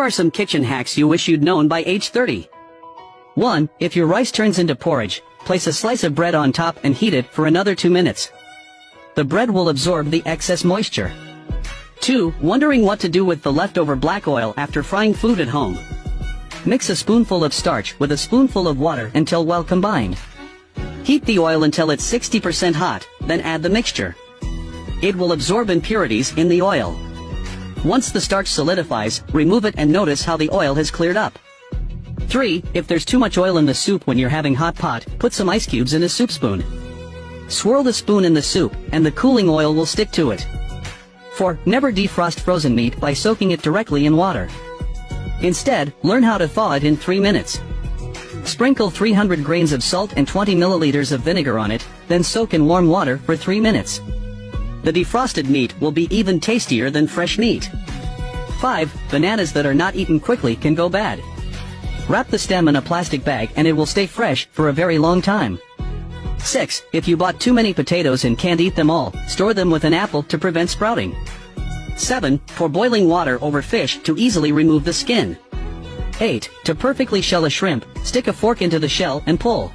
are some kitchen hacks you wish you'd known by age 30. 1. If your rice turns into porridge, place a slice of bread on top and heat it for another 2 minutes. The bread will absorb the excess moisture. 2. Wondering what to do with the leftover black oil after frying food at home? Mix a spoonful of starch with a spoonful of water until well combined. Heat the oil until it's 60% hot, then add the mixture. It will absorb impurities in the oil. Once the starch solidifies, remove it and notice how the oil has cleared up. 3. If there's too much oil in the soup when you're having hot pot, put some ice cubes in a soup spoon. Swirl the spoon in the soup, and the cooling oil will stick to it. 4. Never defrost frozen meat by soaking it directly in water. Instead, learn how to thaw it in 3 minutes. Sprinkle 300 grains of salt and 20 milliliters of vinegar on it, then soak in warm water for 3 minutes. The defrosted meat will be even tastier than fresh meat. 5. Bananas that are not eaten quickly can go bad. Wrap the stem in a plastic bag and it will stay fresh for a very long time. 6. If you bought too many potatoes and can't eat them all, store them with an apple to prevent sprouting. 7. Pour boiling water over fish to easily remove the skin. 8. To perfectly shell a shrimp, stick a fork into the shell and pull.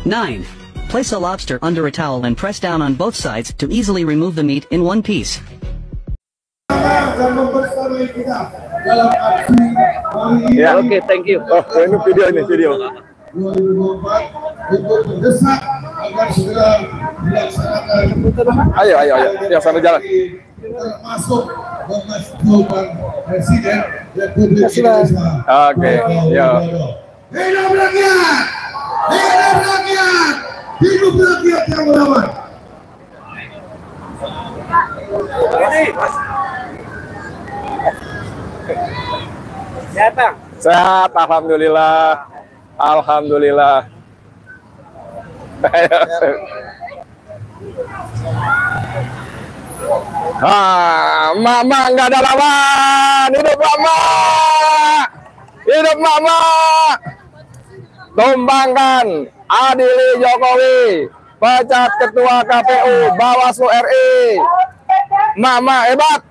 9. Place a lobster under a towel and press down on both sides to easily remove the meat in one piece. Ya, oke, thank you. Oh, ini video. 2024 untuk mendesak agar segera dilaksanakan. Ayo, ya sampai jalan. Termasuk pemasukan Presiden Republik Indonesia. Oke, ya. Hidup rakyat! Hidup rakyat! Hidup rakyat yang melawan! Sehat, alhamdulillah. Alhamdulillah. Mama nggak ada lawan. Hidup mama. Hidup mama. Tumbangkan, adili Jokowi. Pecat Ketua KPU, Bawaslu RI. Mama hebat.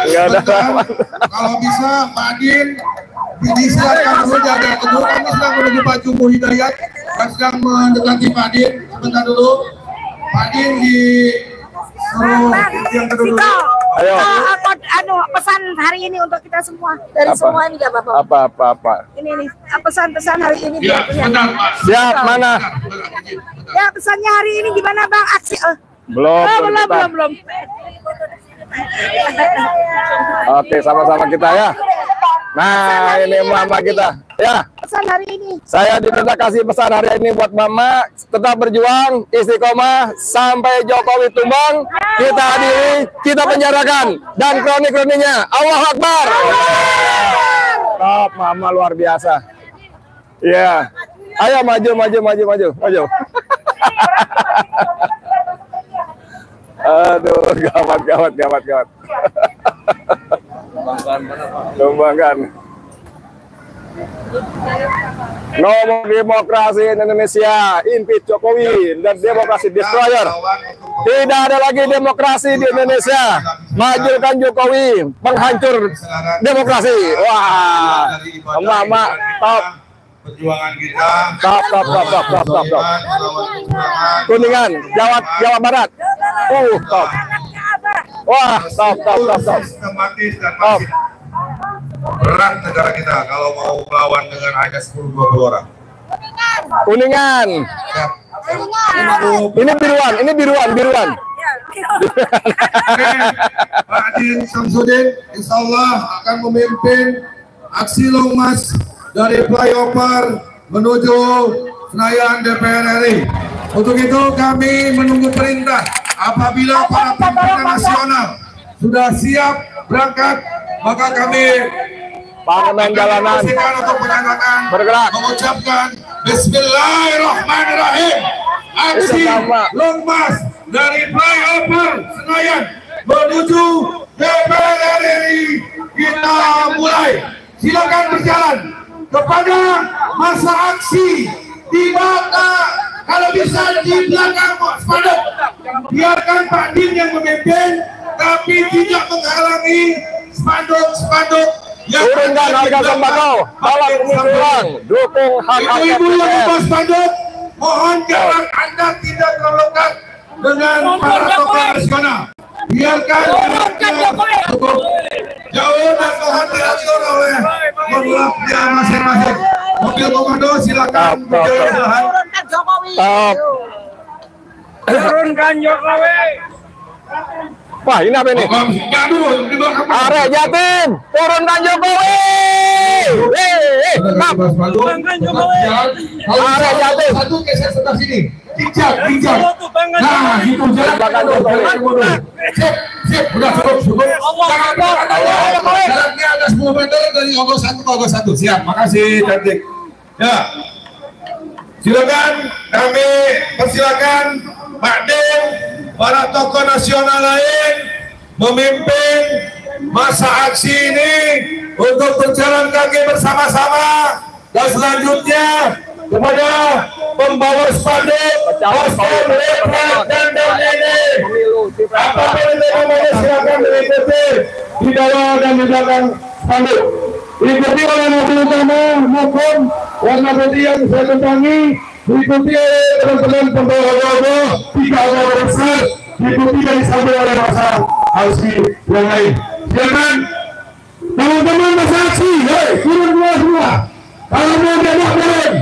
Iya, kalau bisa Pak Din disilakan dulu jaga dulu. Kami sedang menunggu Pak Jumbo Hidayat. Kami sedang mendekati Pak Din. Sebentar dulu. Pak Din di suruh yang kedua. Ayo. Pesan hari ini untuk kita semua dari semua ini ya Bapak. Apa? Ini pesan-pesan hari ini. Ya, sebentar Pak. Siap, mana? Ya, pesannya hari ini gimana Bang? Aksi. Belum. Oke, sama-sama kita ya. Nah, ini mama kita. Ya. Pesan hari ini. Saya diminta kasih pesan hari ini buat mama, tetap berjuang, istiqomah sampai Jokowi tumbang. Kita adili, kita penjarakan dan kroni-kroninya. Allahu Akbar. Top, mama luar biasa. Iya. Ayo maju. Aduh, gawat. Tumbangkan. Nomor demokrasi Indonesia, impeach Jokowi dan demokrasi destroyer. Tidak ada lagi demokrasi di Indonesia. Majukan Jokowi, penghancur demokrasi. Wah, mama top. Perjuangan kita. Top. Kuningan, Jawa Barat. Top. Wah, top. Sistematis dan masif. Berat negara kita kalau mau melawan dengan hanya 10-20 orang. Kuningan. Ini biruan. Pak Din Samsudin insya Allah akan memimpin aksi long march dari flyover menuju Senayan DPR RI. Untuk itu kami menunggu perintah. Apabila para pimpinan nasional sudah siap berangkat, maka kami parlemen jalanan untuk bergerak mengucapkan Bismillahirrahmanirrahim. Aksi long march dari flyover Senayan menuju DPR RI kita mulai. Silakan berjalan kepada masa aksi di belakang, kalau bisa di belakang spanduk. Biarkan Pak Din yang memimpin, tapi tidak menghalangi spanduk-spanduk yang Turunkan harga sembako, tolong pulang, dukung hak angket ibu-ibu yang DPR. membawa spanduk, mohon jarak Anda tidak terlalu dekat dengan para tokoh nasional. Biarkan cukup jauh dan mohon diatur oleh pemulangnya masing-masing. Mobil komando silakan berjalan. Turunkan Jokowi. Stop. Turunkan Jokowi. Wah, ini apa ini? Arek Jatim, turunkan Jokowi. Stop. Turunkan Jokowi. Arek Jatim. Satu geser sebelah sini. Bijak. Nah, itu Turunkan Jokowi. Sip, udah cukup. Jaraknya ada 10 meter dari ongkos 1 ke ongkos 1. Siap, makasih cantik. Ya, silakan kami persilakan Pak Din, para tokoh nasional lain memimpin masa aksi ini untuk berjalan kaki bersama-sama. Dan selanjutnya kepada pembawa spanduk, poster, leaflet, dan ini. Apapun itu namanya silakan diikuti di bawah dan di belakang spanduk. Diikuti oleh mobil utama maupun warna putih yang saya tumpangi, diikuti oleh teman-teman pembawa logo 3 orang besar, diikuti dari sambil oleh masa aksi yang lain. Silakan teman-teman masa aksi, turun semua. Kalau mau demo turun,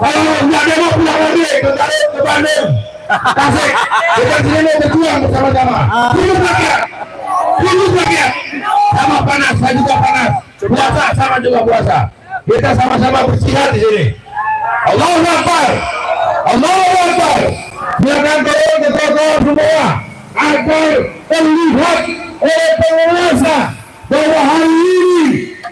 kalau nggak demo pulang lagi ke Bandung. Tasik, kita sini berjuang bersama-sama. Hidup rakyat, sama panas, saya juga panas. Puasa sama juga puasa. Kita sama-sama berjihad di sini. Allahu Akbar, Allahu Akbar. Biarkan turun ke tokoh semua agar terlihat oleh penguasa bahwa hari ini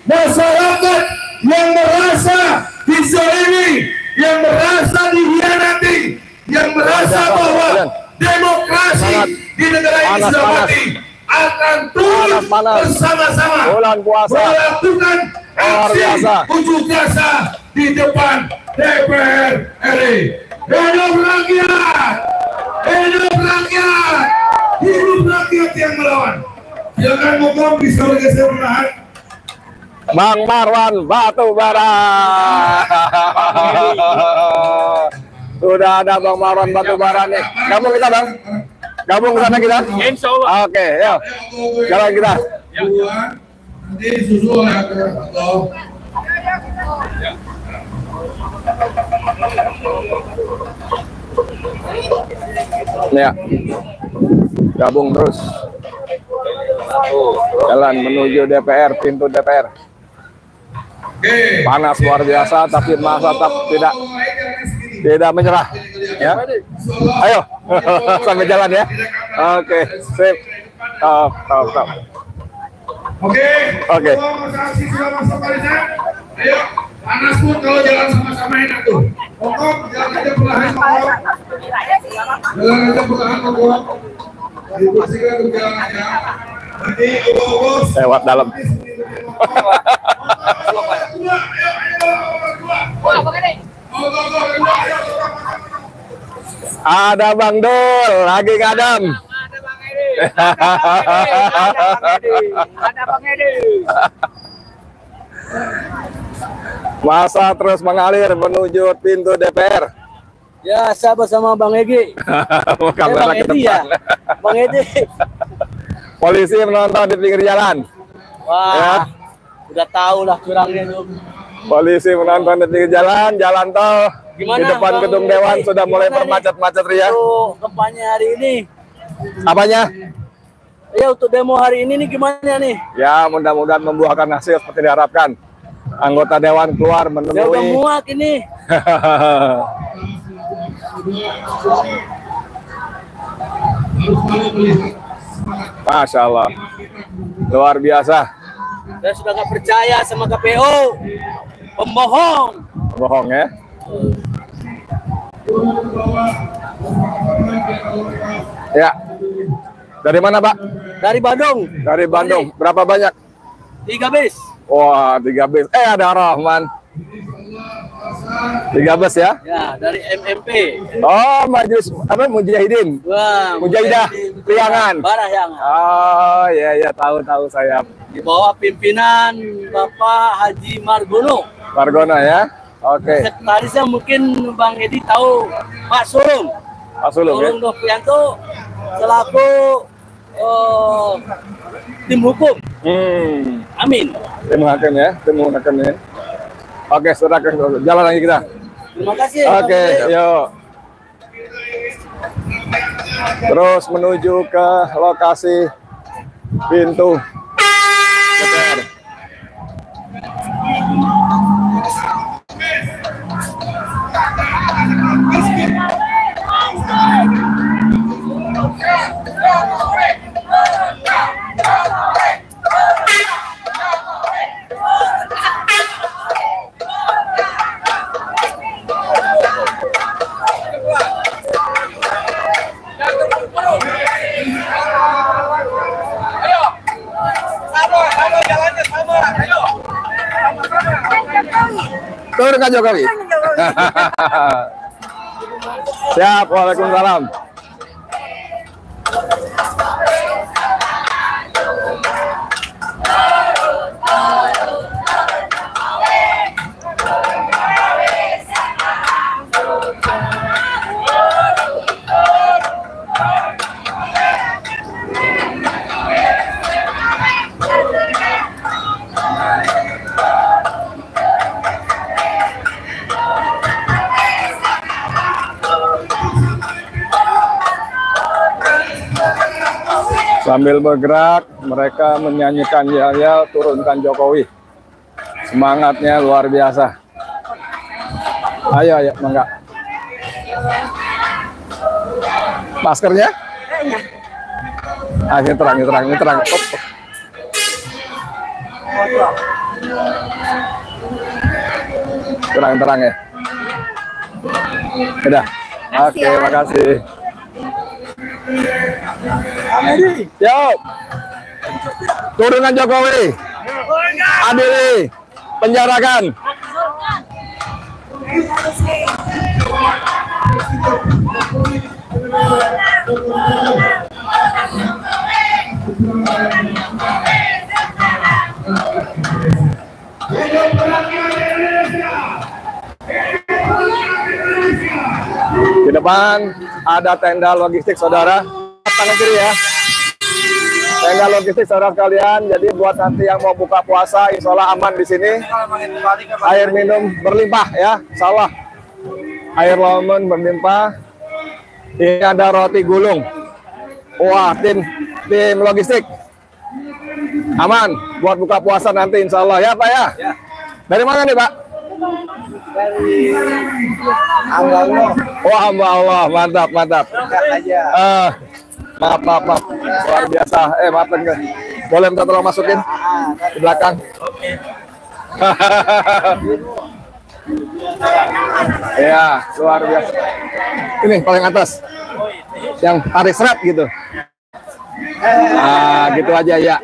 masyarakat yang merasa dizalimi, yang merasa dihianati, yang merasa bahwa demokrasi di negara ini sudah mati, akan turun bersama-sama melakukan aksi unjuk rasa di depan DPR RI. Hidup rakyat, hidup rakyat, hidup rakyat yang melawan. Silakan Mokom bisa bergeser perlahan. Bang Marwan Batubara. Sudah ada Bang Marwan Batubara nih. Gabung kita, Bang. Gabung ke sana kita. Insya Allah. Oke, yuk. Jalan kita. Nanti disusul oleh Allah. Ya. Gabung terus. Jalan menuju DPR, pintu DPR. Panas luar biasa, tapi masa tetap tidak menyerah. Ya, ayo sampai jalan ya. Oke, sip. Stop. Oke. Oke. Aksi sudah masuk barisan. Ayo, panas pun kalau jalan sama-sama enak tuh. Mokom, jalan aja perlahan, Mokom. Jalan aja perlahan, Mokom. Dibersihkan untuk jalan aja. Nanti bos. Lewat dalam. Ada Bang Dul, lagi ngadem. Ada Bang Edi. Masa terus mengalir menuju pintu DPR. Ya, saya bersama Bang Egi. Kamera Bang ke Edi ya, depan. Bang Edi. Polisi menonton di pinggir jalan. Wah, Ya. udah tahu lah curangnya tuh. Polisi menonton di pinggir jalan tol. Gimana, Di depan Bang gedung Edi? Dewan sudah mulai Gimana nih? bermacet-macet ria. Untuk kampanye hari ini, Apanya? ya untuk demo hari ini nih gimana nih? Ya, mudah-mudahan membuahkan hasil seperti diharapkan. Anggota Dewan keluar Ya udah menemui. muak ini. Masya Allah, luar biasa. Saya sudah nggak percaya sama KPU, pembohong. Bohong ya. Ya. Dari mana, Pak? Dari Bandung. Dari Bandung. Berapa banyak? 3 bis. Wah, 3 bis. Ada Rahman. 13 ya? Ya, dari MMP. Oh, Majelis apa Mujahidin? Wah, Mujahidah Priangan. Barahyangan. Oh, iya tahu saya. Di bawah pimpinan Bapak Haji Margono. Margono ya. Oke. Sekretarisnya mungkin Bang Edi tahu Pak Sulung. Pak Sulung ya. Sulung Novianto selaku tim hukum. Amin. Tim hakim ya. Oke, saudara, jalan lagi kita. Terima kasih. Oke, yuk. Terus menuju ke lokasi pintu DPR. Turun Kak Jokowi. Siap, waalaikumsalam. Sambil bergerak, mereka menyanyikan yel-yel turunkan Jokowi. Semangatnya luar biasa. Ayo, mangga. Maskernya? Ah, ini terang. Terang ya. Udah. Oke, makasih. Yo, turunkan Jokowi, adili, penjarakan. Di depan ada tenda logistik, saudara. Tangan kiri ya. Tenda logistik, saudara sekalian. Jadi buat nanti yang mau buka puasa, insya Allah aman di sini. Air minum berlimpah ya, salah. Air lemon berlimpah. Ini ada roti gulung. Wah, tim logistik. Aman buat buka puasa nanti, insya Allah ya Pak ya. Dari mana nih Pak? Dari hamba Allah. Oh, hamba Allah, mantap. Maaf. Luar biasa. Maaf enggak. Boleh minta tolong masukin di belakang. Ya, luar biasa. Ini paling atas. Yang tarik serat gitu. Nah, gitu aja ya.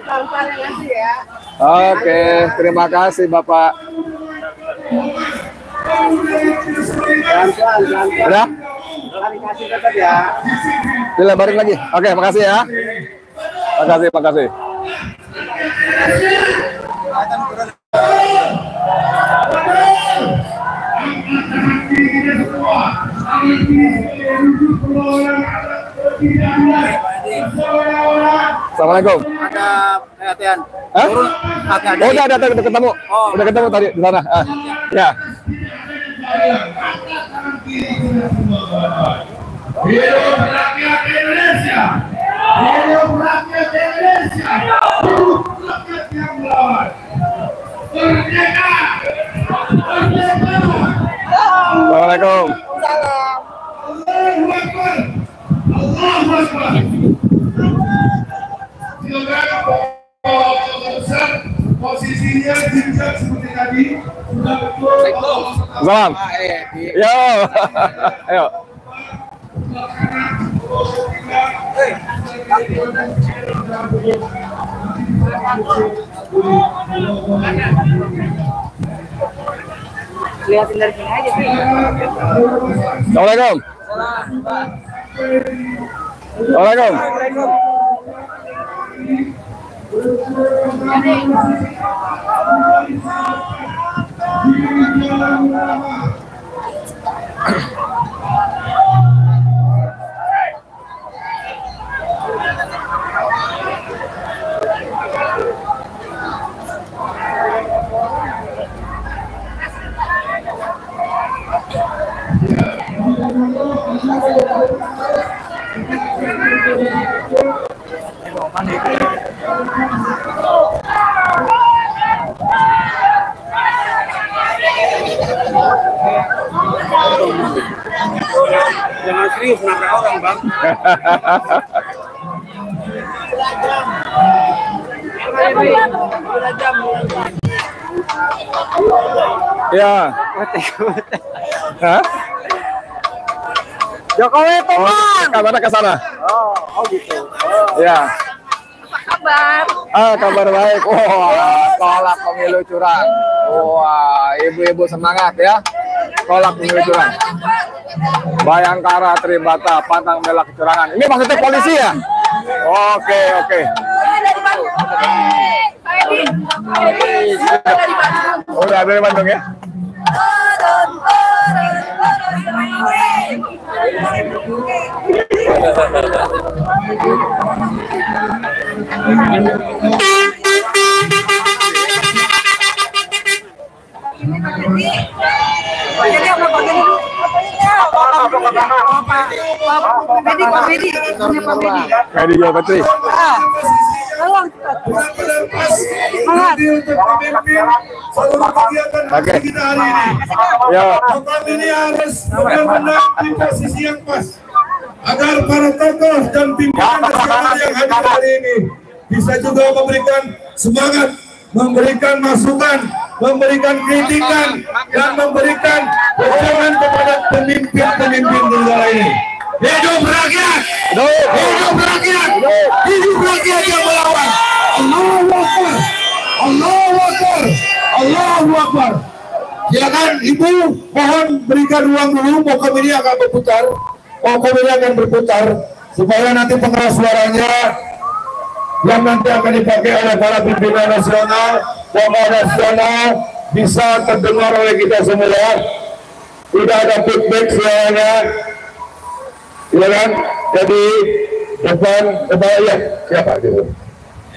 Oke, terima kasih Bapak. Udah? Dilebarin lagi. Oke, makasih ya. Makasih. Assalamualaikum. Ada perhatian. Hah? Turun. Oh, udah ketemu. Udah ketemu tadi di sana. Ya. Hidup rakyat Indonesia. Hidup rakyat Indonesia. Hidup rakyat yang melawan. Merdeka. Assalamualaikum. Allahu Akbar. Allahu Akbar. Silakan posisinya zigzag seperti tadi sudah betul. Salam. Yo. Ayo. Lihatin dari sini aja. Assalamualaikum. Assalamualaikum. Jangan serius nabrak orang, Bang. Ya. Hah? Jokowi tuh, Bang. Kabarnya ke sana. Oh gitu. Ya. Kabar. Kabar baik. Wah, tolak pemilu curang. Wah, ibu-ibu semangat ya. Tolak pemilu curang. Bayangkara, Tribata, pantang bela kecurangan. Ini maksudnya polisi ya? Oke, oke. Udah dari Bandung ya? Medi Jawa Petri. Oke. Ya. Ini harus benar-benar di posisi yang pas agar para tokoh dan pimpinan nasional yang hadir hari ini bisa juga memberikan semangat, memberikan masukan, memberikan kritikan, dan memberikan dukungan kepada pemimpin-pemimpin negara ini. Hidup rakyat! Hidup rakyat! Hidup rakyat yang melawan! Allahu Akbar! Allahu Akbar! Allahu Akbar! Silakan Ibu, mohon berikan ruang dulu. Mokom ini akan berputar. Mokom ini akan berputar supaya nanti pengeras suaranya yang nanti akan dipakai oleh para pimpinan nasional, tokoh nasional bisa terdengar oleh kita semua. Tidak ada feedback suaranya. Silakan. Jadi depan ya. Siapa itu?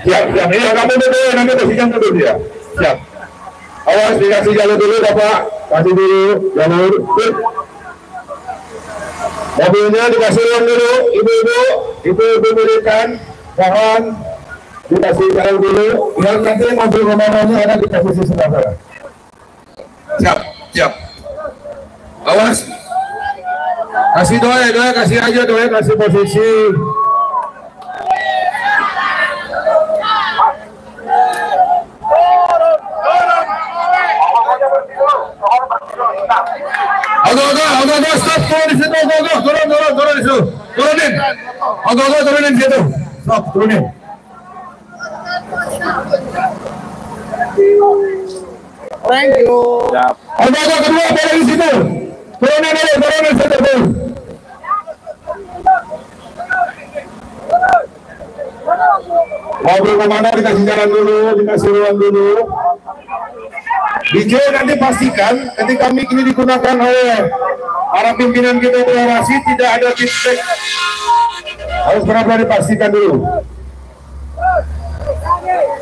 Siap. Ini kamu dulu, nanti posisinya dulu dia. Siap. Awas dikasih jalur dulu Bapak. Kasih dulu jalur. Mobilnya dikasih ruang dulu, ibu-ibu. Ibu-ibu berikan. Mohon dikasih jalur dulu. Yang nanti mobil pemadamnya akan dikasih di sebelah sana. Siap, siap. Awas. Kasih doa, kasih aja doa, kasih posisi. Oke, stop, turun di situ, turun di situ, turunin. Oke, turunin di situ, stop, turunin. Thank you. Oke, kedua boleh di situ, turunin di situ. Mobil kemana dikasih jalan dulu, dikasih ruang dulu. DJ nanti pastikan ketika mic ini digunakan oleh para pimpinan kita orasi tidak ada feedback. Harus benar-benar dipastikan dulu.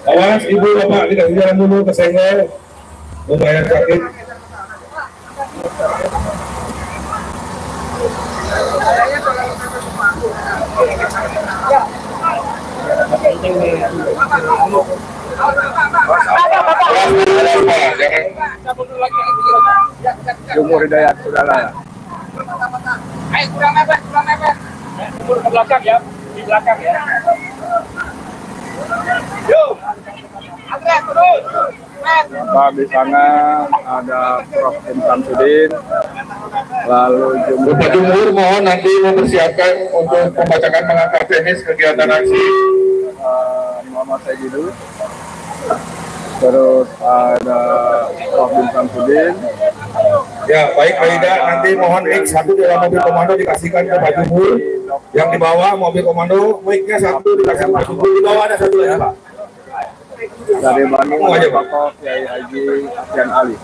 Awas ibu bapak dikasih jalan dulu, kesenggol, lumayan sakit. Jumur Hidayat, saudara. Ayo kurang mepet. Jumur ke belakang ya, di belakang ya. Yuk. Andre terus. Pak di sana ada Prof. Samsudin, lalu Bapak Jumur mohon nanti mempersiapkan untuk pembacakan pengangkat teknis kegiatan aksi. Muhammad Sayyidul. terus ada Robin Samsudin. Ya, baik Aida, nanti mohon X1 dalam mobil komando dikasihkan ke Pak Jumhur. Yang di bawah mobil komando, mic-nya satu dikasih ke Pak Jumhur. Di bawah ada satu lagi, Pak. Dari Bandung ada Pak Kiai Haji Afian Ali.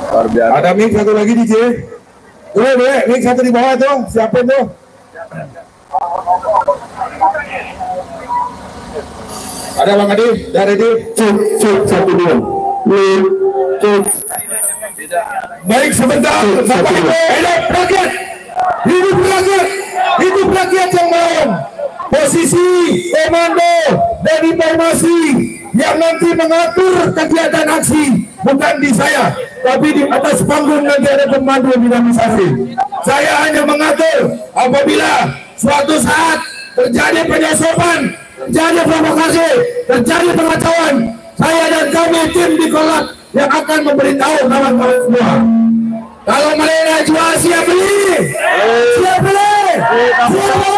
Luar biasa. Ada mic satu lagi DJ. Tuh, deh, mic satu di bawah tuh. Siapin tuh. Ada Bang Adi, dari di cek 1 2. Cek. Baik, sebentar. Hidup rakyat. Hidup rakyat. Hidup rakyat yang melawan. Posisi komando dan informasi yang nanti mengatur kegiatan aksi bukan di saya, tapi di atas panggung nanti ada komando dinamisasi. Saya hanya mengatur apabila suatu saat terjadi penyosopan, terjadi provokasi, terjadi pengacauan, saya dan kami tim di kolak yang akan memberitahu kawan-kawan semua. Kalau mereka jual siap beli, siap beli, siap beli.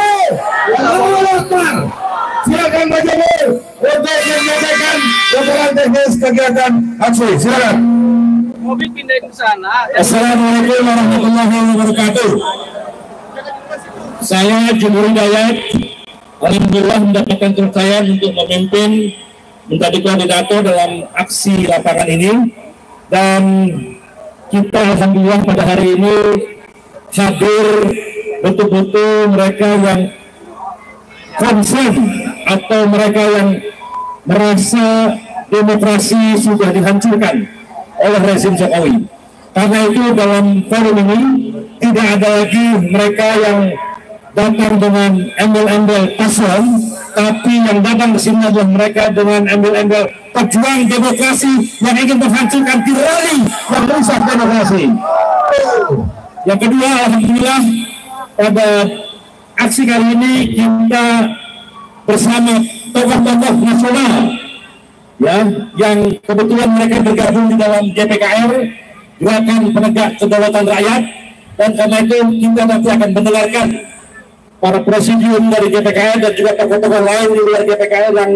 Silakan Pak Jumhur untuk menyampaikan laporan teknis kegiatan aksi. Silakan. Mobil pindahin ke sana. Assalamualaikum warahmatullahi wabarakatuh. Saya Jumhur Hidayat, alhamdulillah mendapatkan kepercayaan untuk memimpin menjadi koordinator dalam aksi lapangan ini, dan kita alhamdulillah pada hari ini hadir betul-betul mereka yang concern atau mereka yang merasa demokrasi sudah dihancurkan oleh rezim Jokowi. Karena itu dalam forum ini tidak ada lagi mereka yang datang dengan embel-embel paslon, tapi yang datang ke sini adalah mereka dengan embel-embel pejuang demokrasi yang ingin menghancurkan tirani yang merusak demokrasi. Yang kedua, alhamdulillah pada aksi kali ini kita bersama tokoh-tokoh nasional ya, yang kebetulan mereka bergabung di dalam GPKR, Gerakan Penegak Kedaulatan Rakyat, dan karena itu kita nanti akan mendengarkan para presidium dari GPKR dan juga tokoh-tokoh lain di luar GPKR yang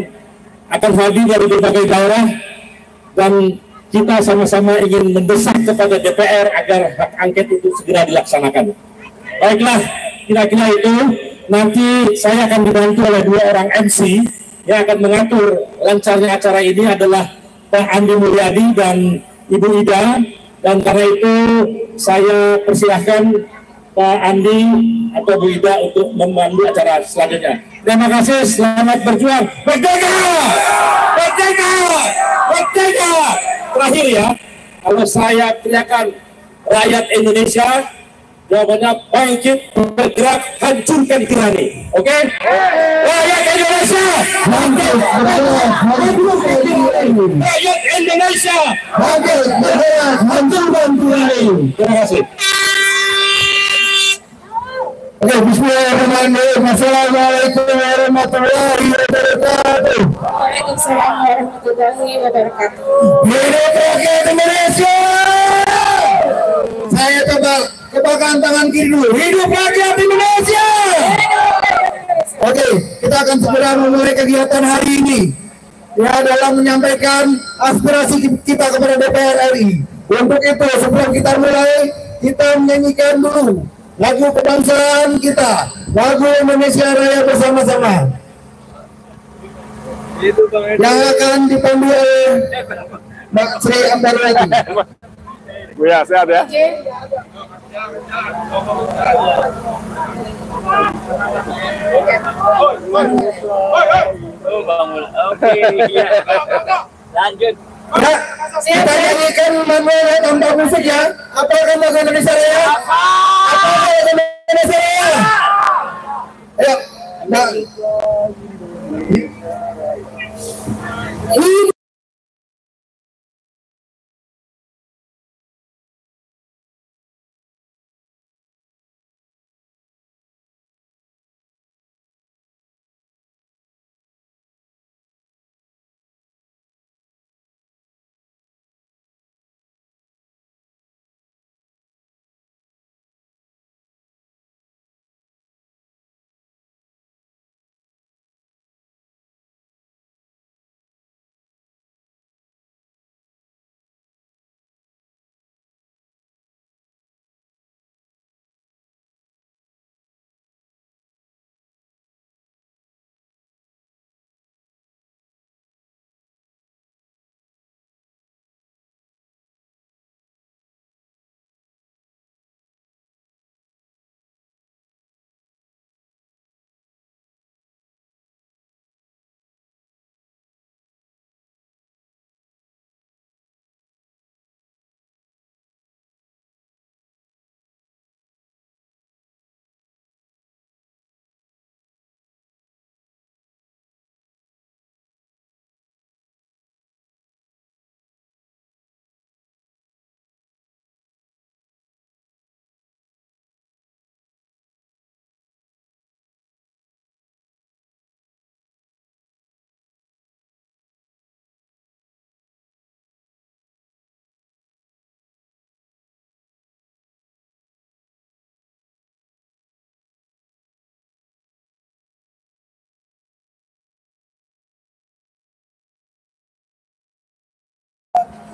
akan hadir dari berbagai daerah, dan kita sama-sama ingin mendesak kepada DPR agar hak angket itu segera dilaksanakan. Baiklah, kira-kira itu. Nanti saya akan dibantu oleh 2 orang MC yang akan mengatur lancarnya acara ini adalah Pak Andi Mulyadi dan Ibu Ida, dan karena itu saya persilahkan Pak Andi atau Bu Ida untuk memandu acara selanjutnya. Terima kasih, selamat berjuang. Merdeka! Merdeka! Merdeka! Terakhir ya, kalau saya teriakan rakyat Indonesia, jawabannya bangkit, bergerak, hancurkan tirani. Oke? Rakyat Indonesia bangkit, bergerak, rakyat Indonesia bangkit, bergerak, hancurkan tirani. Terima kasih. Oke, bismillahirrahmanirrahim. Assalamualaikum warahmatullahi wabarakatuh. Waalaikumsalam warahmatullahi wabarakatuh. Hidup rakyat Indonesia. Saya tebakan tangan kiri dulu. Hidup rakyat Indonesia. Oke, kita akan segera memulai kegiatan hari ini ya, dalam menyampaikan aspirasi kita kepada DPR RI. Untuk itu sebelum kita mulai, kita menyanyikan dulu lagu kebangsaan kita, lagu Indonesia Raya bersama-sama, yang akan dipandu oleh Mbak Sri Ambarwati. Bu ya, sehat ya. Lanjut. Ya, kita nyanyikan Manuel tambah musik ya. Apa akan lagu Indonesia Raya? Apa lagu Indonesia Raya? Ayo, nah.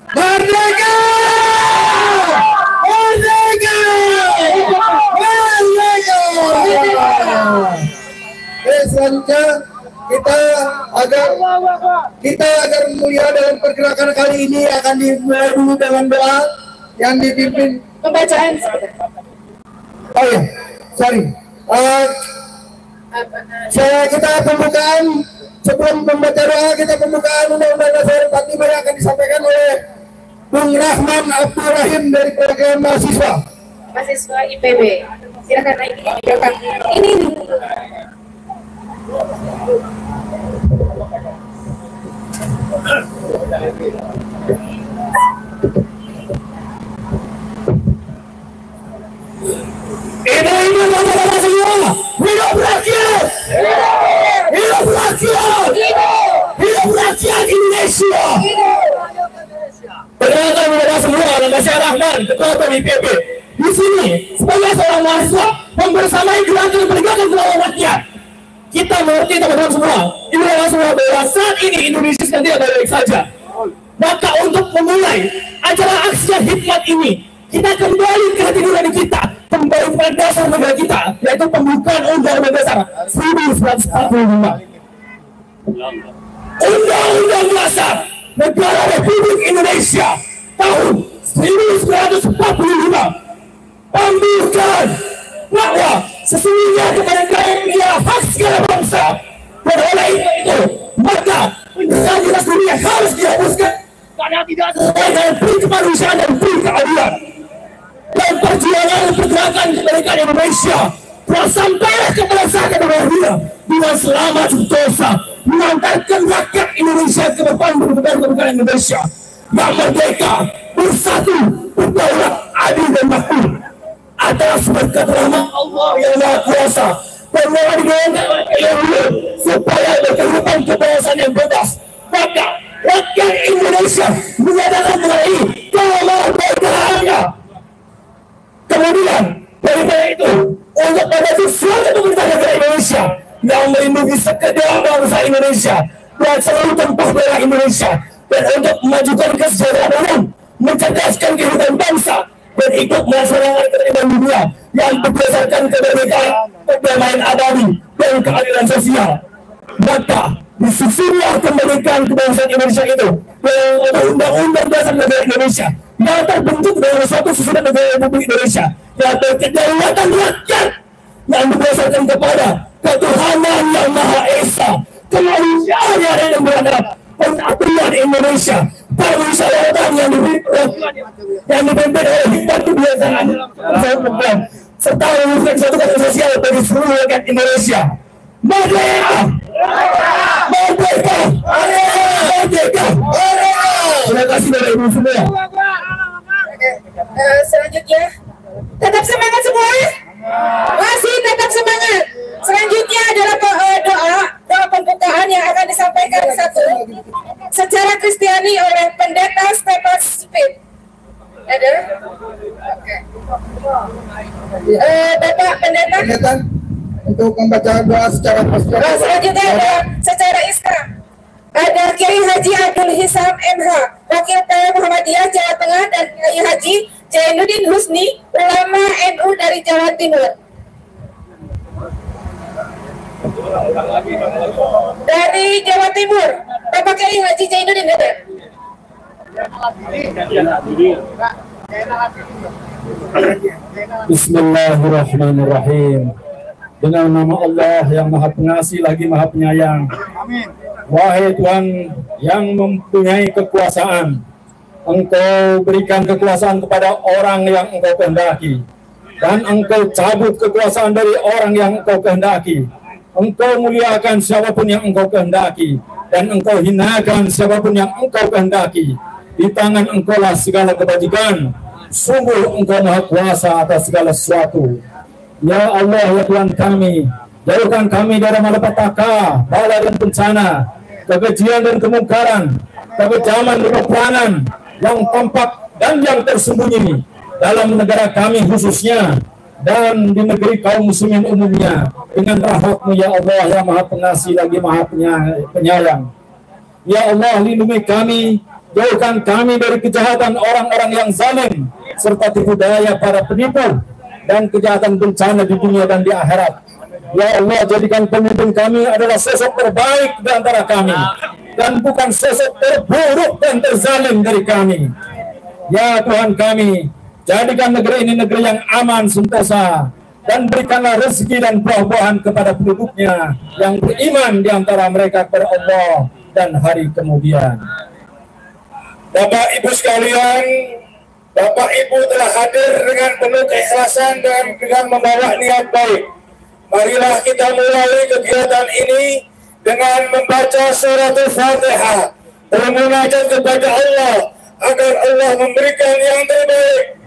Merdeka! Merdeka! Merdeka! Selanjutnya kita agar mulia dalam pergerakan kali ini akan dimulai dulu dengan doa yang dipimpin Pembacaan. oh ya, sorry. Kita pembukaan, sebelum membaca doa kita pembukaan Undang-Undang Dasar 45 yang akan disampaikan oleh Bung Rahman Abdul Rahim dari perwakilan mahasiswa IPB. Silakan naik di belakang. Ini. Ini bapak-bapak semua, hidup rakyat, hidup rakyat, hidup rakyat Indonesia. Perkenalkan bapak semua, nama saya Rahman, Ketua IPB. Di sini sebagai seorang mahasiswa membersamai gerakan penegakan kelawan rakyat. Kita mengerti teman-teman semua, ini adalah semua bahwa saat ini Indonesia sedang tidak baik saja. Maka untuk memulai acara aksi hikmat ini, kita kembali ke hati nurani kita, kembali pada dasar negara kita, yaitu pembukaan Undang-Undang Dasar 1945. Undang-Undang Dasar Negara Republik Indonesia tahun 1945 membukan bahwa sesungguhnya kepada kalian ialah hak segala bangsa. Dan oleh itu, maka identitas dunia harus dihapuskan karena tidak sesuai dengan prinsip kemanusiaan dan prinsip keadilan. Dan perjuangan pergerakan kemerdekaan Indonesia telah sampailah kepada saat yang berakhir dengan selamat sentosa mengantarkan rakyat Indonesia ke depan kemerdekaan Indonesia yang merdeka, bersatu, berdaulat, adil dan makmur atas berkat rahmat Allah yang Maha Kuasa dan mohon didoakan supaya berkehidupan kebangsaan yang bebas. Maka rakyat Indonesia menyatakan mengenai kemerdekaannya. Kemudian daripada itu, untuk membantu suatu pemerintah negara Indonesia yang melindungi sekedar bangsa Indonesia dan seluruh tempat daerah Indonesia, dan untuk memajukan kesejahteraan umum, mencerdaskan kehidupan bangsa, dan ikut melaksanakan ketertiban dunia yang berdasarkan kemerdekaan, perdamaian abadi, dan keadilan sosial. Maka disusunlah kemerdekaan kebangsaan Indonesia itu dengan Undang-Undang Dasar Negara Indonesia yang terbentuk dalam suatu susunan negara Republik Indonesia yang berkedaulatan rakyat yang berdasarkan kepada ketuhanan yang Maha Esa, kemanusiaan yang beradab, persatuan Indonesia, permusyawaratan yang dipimpin oleh hikmat kebiasaan serta mewujudkan suatu keadilan sosial bagi seluruh rakyat Indonesia. Merdeka! Merdeka! Merdeka! Terima kasih Bapak Ibu semua. Selanjutnya, tetap semangat semua. Masih tetap semangat. Selanjutnya adalah doa pembukaan yang akan disampaikan secara Kristiani oleh Pendeta Stefan Spit. Ada? Oke. Bapak Pendeta untuk membaca doa secara Nah, selanjutnya ada secara Islam. Ada Kiai Haji Abdul Hisam MH, Wakil PW Muhammadiyah Jawa Tengah, dan Kiai Haji Jainuddin Husni, ulama NU dari Jawa Timur. Dari Jawa Timur, Bapak Kiai Haji Jainuddin ada? Bismillahirrahmanirrahim. Dengan nama Allah yang Maha Pengasih lagi Maha Penyayang. Wahai Tuhan yang mempunyai kekuasaan, Engkau berikan kekuasaan kepada orang yang Engkau kehendaki, dan Engkau cabut kekuasaan dari orang yang Engkau kehendaki. Engkau muliakan siapapun yang Engkau kehendaki, dan Engkau hinakan siapapun yang Engkau kehendaki. Di tangan Engkau lah segala kebajikan. Sungguh Engkau Maha Kuasa atas segala sesuatu. Ya Allah, ya Tuhan kami, jauhkan kami dari malapetaka, bala dan bencana, kekejian dan kemungkaran, kekejaman dan peperangan yang tampak dan yang tersembunyi dalam negara kami khususnya, dan di negeri kaum muslimin umumnya, dengan rahmat-Mu ya Allah yang Maha Pengasih lagi Maha Penyayang. Ya Allah, lindungi kami jauhkan kami dari kejahatan orang-orang yang zalim serta tipu daya para penipu dan kejahatan bencana di dunia dan di akhirat. Ya Allah, jadikan pemimpin kami adalah sosok terbaik di antara kami dan bukan sosok terburuk dan terzalim dari kami. Ya Tuhan kami, jadikan negeri ini negeri yang aman sentosa, dan berikanlah rezeki dan buah-buahan kepada penduduknya yang beriman di antara mereka kepada Allah dan hari kemudian. Bapak Ibu sekalian, Bapak Ibu telah hadir dengan penuh keikhlasan dan dengan membawa niat baik. Marilah kita mulai kegiatan ini dengan membaca surat Al-Fatihah, bermunajat kepada Allah agar Allah memberikan yang terbaik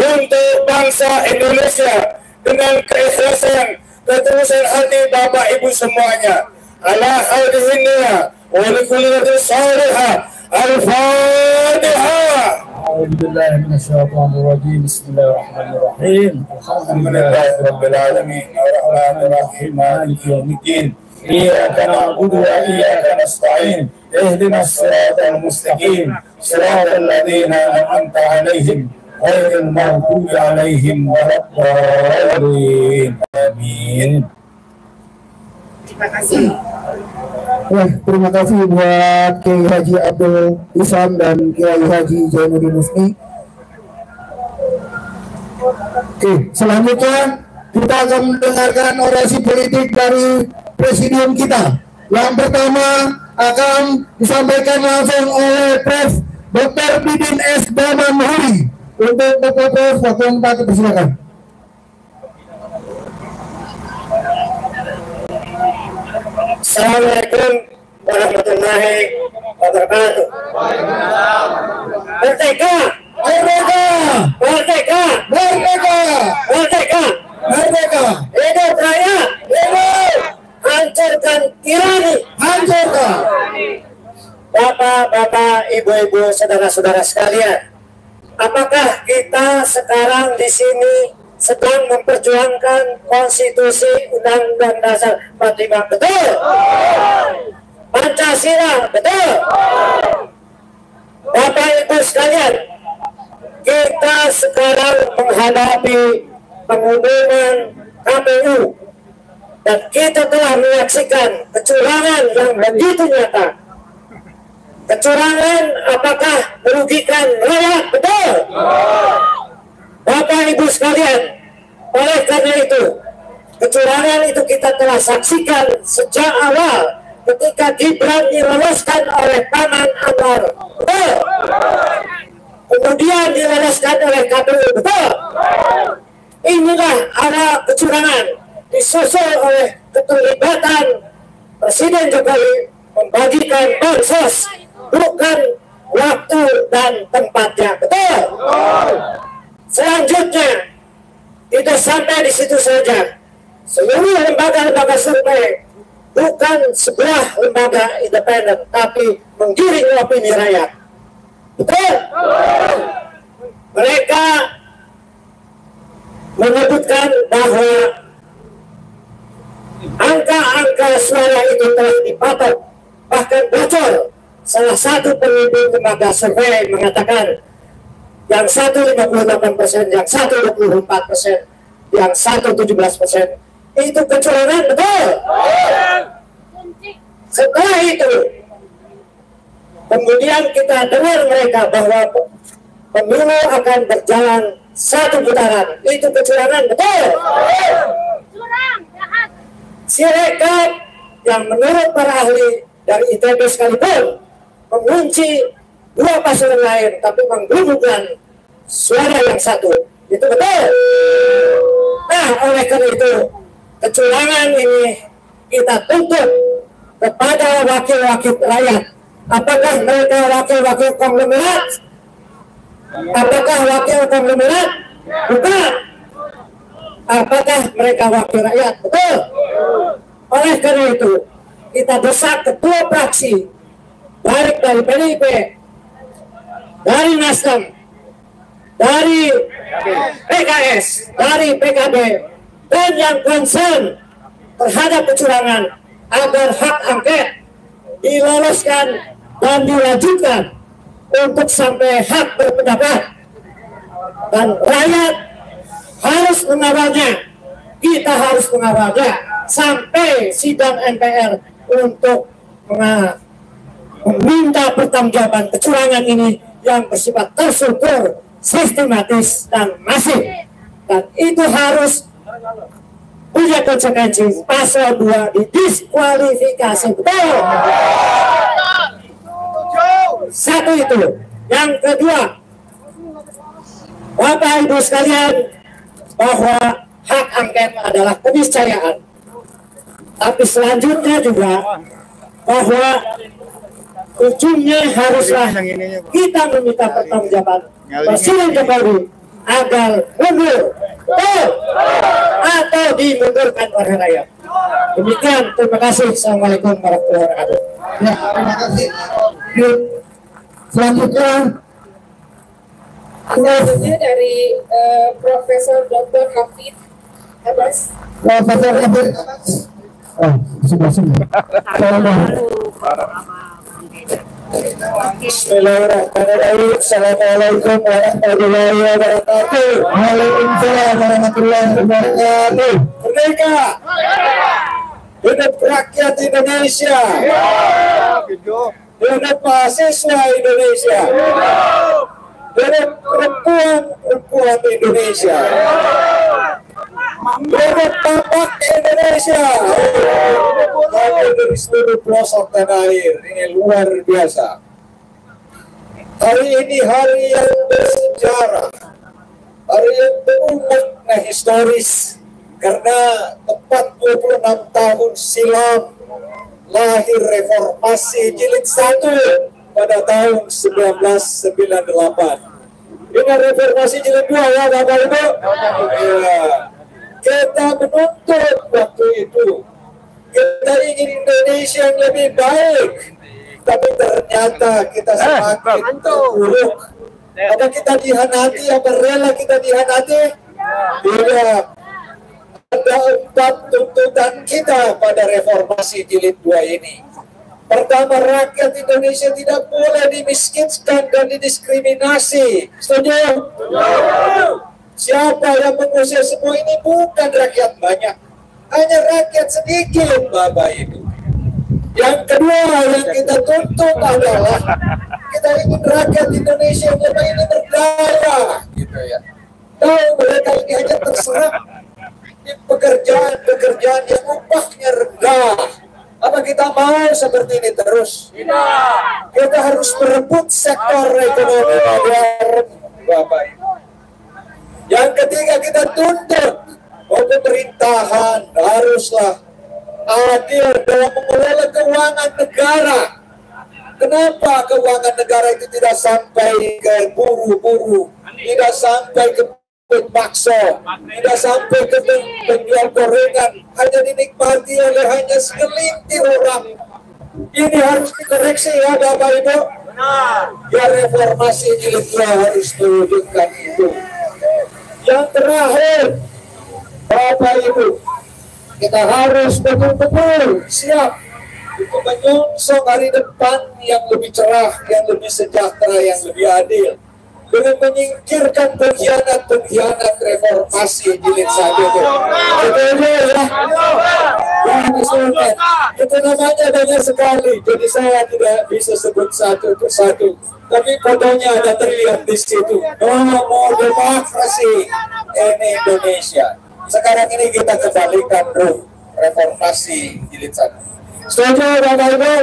untuk bangsa Indonesia dengan keikhlasan, ketulusan hati Bapak Ibu semuanya. Ala hadhihi niyyah wa likulli salihah. Al-Fatihah. A'udzubillahi minasyaitonir rajim. Bismillahirrahmanirrahim. Alhamdulillahirabbil alamin. Arrahmanir rahim. Maliki yaumiddin. Iyyaka na'budu wa iyyaka nasta'in. Ihdinas siratal mustaqim. Siratal ladzina an'amta 'alaihim ghairil maghdubi 'alaihim waladdallin. Amin. Terima kasih buat Kiai Haji Abdul Isam dan Kiai Haji Zainuddin Husni. Oke, selanjutnya kita akan mendengarkan orasi politik dari presidium kita. Yang pertama akan disampaikan langsung oleh Prof. Dr. Bidin S. Damanhuri. Untuk Prof. waktu 4 persilakan. Assalamualaikum warahmatullahi wabarakatuh. Merdeka! Merdeka! Merdeka! Merdeka! Merdeka! Merdeka! Hidup rakyat! Hidup! Hancurkan tirani! Hancurkan! Bapak-bapak, ibu-ibu, saudara-saudara sekalian, apakah kita sekarang di sini sedang memperjuangkan konstitusi Undang-Undang Dasar 45, betul? Pancasila, betul? Bapak Ibu sekalian, kita sekarang menghadapi pengumuman KPU dan kita telah menyaksikan kecurangan yang begitu nyata. Kecurangan apakah merugikan rakyat, betul? Bapak Ibu sekalian, oleh karena itu, kecurangan itu kita telah saksikan sejak awal ketika Gibran diloloskan oleh Paman Anwar, betul? Kemudian diloloskan oleh KPU, betul? Inilah awal kecurangan, disusul oleh keterlibatan Presiden Jokowi membagikan bansos, bukan waktu dan tempatnya, betul? Selanjutnya, tidak sampai di situ saja. Seluruh lembaga-lembaga survei bukan sebuah lembaga independen, tapi menggiring opini rakyat. Betul? Mereka menyebutkan bahwa angka-angka suara itu telah dipatok, bahkan bocor. Salah satu pemimpin lembaga survei mengatakan yang satu 58%, yang satu 24%, yang satu 17%. Itu kecurangan, betul? Setelah itu, kemudian kita dengar mereka bahwa pemilu akan berjalan satu putaran. Itu kecurangan, betul? Sirekap yang menurut para ahli dari ITB sekalipun mengunci dua pasangan lain, tapi menggabungkan suara yang satu. Itu betul. Nah, oleh karena itu, kecurangan ini kita tuntut kepada wakil-wakil rakyat. Apakah mereka wakil-wakil konglomerat? Apakah wakil konglomerat? Bukan. Apakah mereka wakil rakyat? Betul. Oleh karena itu, kita desak ketua fraksi, baik dari PDIP, dari Nasdem, dari PKS, dari PKB, dan yang concern terhadap kecurangan agar hak angket diloloskan dan dilanjutkan untuk sampai hak berpendapat, dan rakyat harus mengawalnya, kita harus mengawalnya sampai sidang MPR untuk meminta pertanggungjawaban kecurangan ini yang bersifat terstruktur, sistematis dan masif, dan itu harus punya konsekuensi. Pasal 2 didiskualifikasi, betul. Satu itu. Yang kedua, Bapak Ibu sekalian, bahwa hak angket adalah keniscayaan. Tapi selanjutnya juga bahwa ujungnya haruslah kita meminta pertanggungjawaban Presiden Jokowi agar mundur atau dimundurkan oleh rakyat. Demikian, terima kasih. Assalamualaikum warahmatullahi wabarakatuh. Ya, terima kasih. Selanjutnya dari Profesor Dr. Hafid Abbas. Profesor Hafid. Oh, sebelah sini. Bismillahirrahmanirrahim. Assalamualaikum warahmatullahi wabarakatuh. Waalaikumsalam warahmatullahi wabarakatuh. Merdeka! Hidup rakyat Indonesia! Hidup mahasiswa Indonesia! Hidup perempuan Indonesia! Hidup bapak Indonesia! Kami dari seluruh pelosok tanah air, ini luar biasa. Hari ini hari yang bersejarah, hari yang penuh makna historis, karena tepat 26 tahun silam lahir reformasi jilid 1 pada tahun 1998. Dengan reformasi jilid 2 ya Bapak Ibu. Ya. Kita menuntut waktu itu, kita ingin Indonesia yang lebih baik, tapi ternyata kita semakin terpuruk. Apa kita dihanati, apa rela kita dihanati? Tidak. Ada 4 tuntutan kita pada reformasi jilid 2 ini. Pertama, rakyat Indonesia tidak boleh dimiskinkan dan didiskriminasi. Setuju? Siapa yang mengusir semua ini? Bukan rakyat banyak, hanya rakyat sedikit, Bapak Ibu. Yang kedua yang kita tuntut adalah kita ingin rakyat Indonesia yang ini berdaya, gitu ya. Tahu mereka ini hanya terserap di pekerjaan yang upahnya rendah. Apa kita mau seperti ini terus? Tidak. Kita harus merebut sektor ekonomi modern, Bapak Ibu. Yang ketiga kita tuntut bahwa pemerintahan haruslah adil dalam mengelola keuangan negara. Kenapa keuangan negara itu tidak sampai ke buru-buru, tidak sampai ke bakso, tidak sampai ke penjual gorengan, hanya dinikmati oleh hanya segelintir orang. Ini harus dikoreksi ya Bapak Ibu. Ya, reformasi jilid 2 harus mewujudkan itu. Yang terakhir, Bapak Ibu, kita harus betul-betul siap untuk menyongsong hari depan yang lebih cerah, yang lebih sejahtera, yang lebih adil, dengan menyingkirkan pengkhianat reformasi jilid 1 itu. Betul ya? Jangan disulkan. Itu namanya banyak sekali, jadi saya tidak bisa sebut satu persatu. Tapi fotonya ada terlihat di situ. Mau demokrasi ini Indonesia. Sekarang ini kita kembalikan reformasi jilid 1. Setuju Bapak Ibu?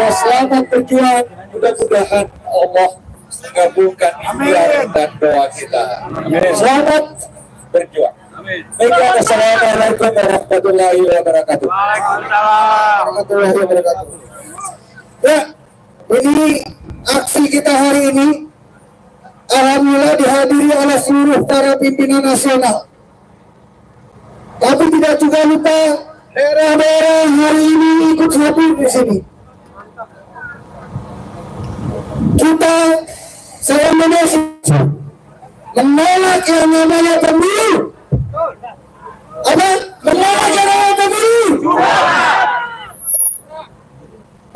Ya, selamat berjuang. Mudah-mudahan Allah menggabungkan ikhtiar dan doa kita. Amin. Selamat berjuang. Amin. Baik, assalamualaikum warahmatullahi wabarakatuh. Waalaikumsalam warahmatullahi wabarakatuh. Ya, ini aksi kita hari ini alhamdulillah dihadiri oleh seluruh para pimpinan nasional. Tapi tidak juga lupa daerah-daerah hari ini ikut hadir di sini. Kita se-Indonesia menolak yang namanya pemilu. Apa? Menolak yang namanya pemilu.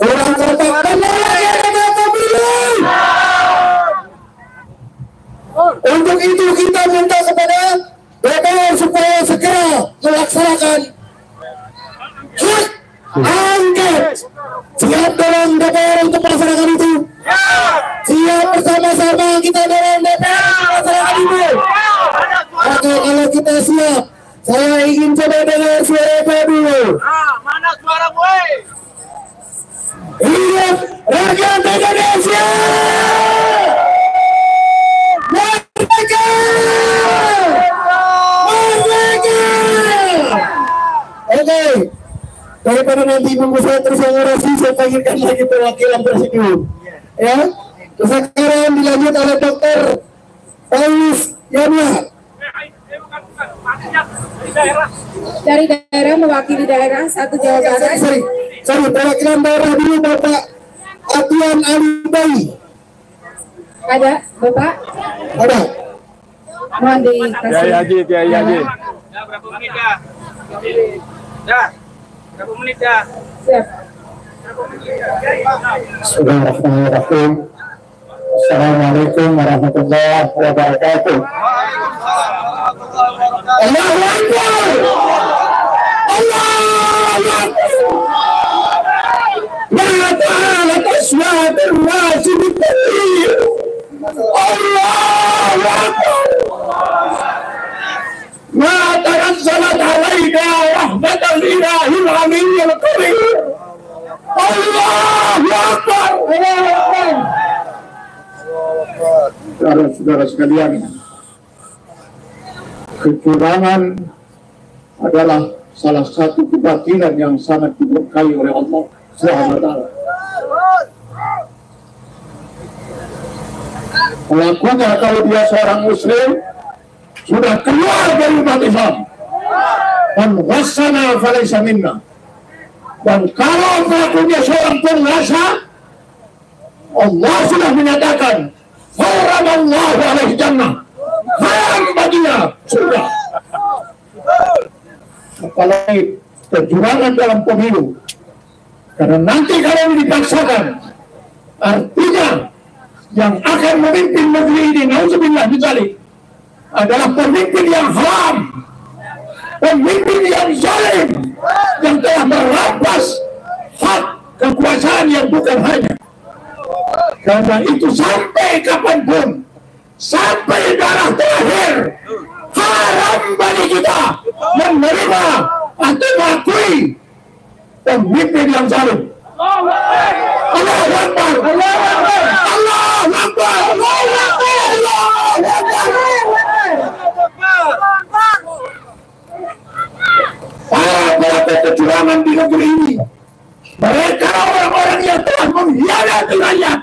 Kurang kompak, menolak yang namanya pemilu. hak angket. Siap dorong DPR untuk melaksanakan itu? Siap bersama-sama kita dorong DPR untuk melaksanakan itu? Oke, kalau kita siap, saya ingin coba dengar suara Pak dulu. Mana suara gue? Hidup rakyat Indonesia! Merdeka! Merdeka! Oke, daripada nanti menunggu saya terus orasi, saya panggilkan lagi perwakilan presidium. Ya, sekarang dilanjut oleh Dr. Paulus Yamya. Dari daerah mewakili daerah satu Jawa Barat. Sorry, perwakilan daerah dulu Bapak Atian Alibai. Ada Bapak? Ada. Mohon dikasih. Kiai Haji. Ya, berapa menit ya? Ya, berapa menit ya? Siap. Bismillahirrahmanirrahim. Assalamualaikum warahmatullahi wabarakatuh. Allahu Akbar. Allahu Akbar. La ta'ala taswatul nasi bitakbir. Allahu Akbar. Ma tanazzalat alaina rahmatan ilahil aliyyil karim. Allahu Akbar. Allahu Akbar. Saudara-saudara sekalian, kecurangan adalah salah satu kebatilan yang sangat diberkahi oleh Allah Subhanahu wa Ta'ala. Pelakunya kalau dia seorang muslim sudah keluar dari umat Islam, dan wasana falaysa minna. Dan kalau pelakunya seorang penguasa, Allah sudah menyatakan haramallahu alaihi jannah, haram baginya surga. Apalagi kecurangan dalam pemilu, karena nanti kalau ini dipaksakan, artinya yang akan memimpin negeri ini, nauzubillah bidzalik, adalah pemimpin yang haram, pemimpin yang zalim, yang telah merampas hak kekuasaan yang bukan hanya. Karena itu sampai kapanpun, sampai darah terakhir, haram bagi kita menerima atau mengakui pemimpin yang zalim. Allahu Akbar. Allahu Akbar. Allahu Akbar. Allahu Akbar. Para pelaku kecurangan di negeri ini, mereka orang-orang yang telah mengkhianati rakyat,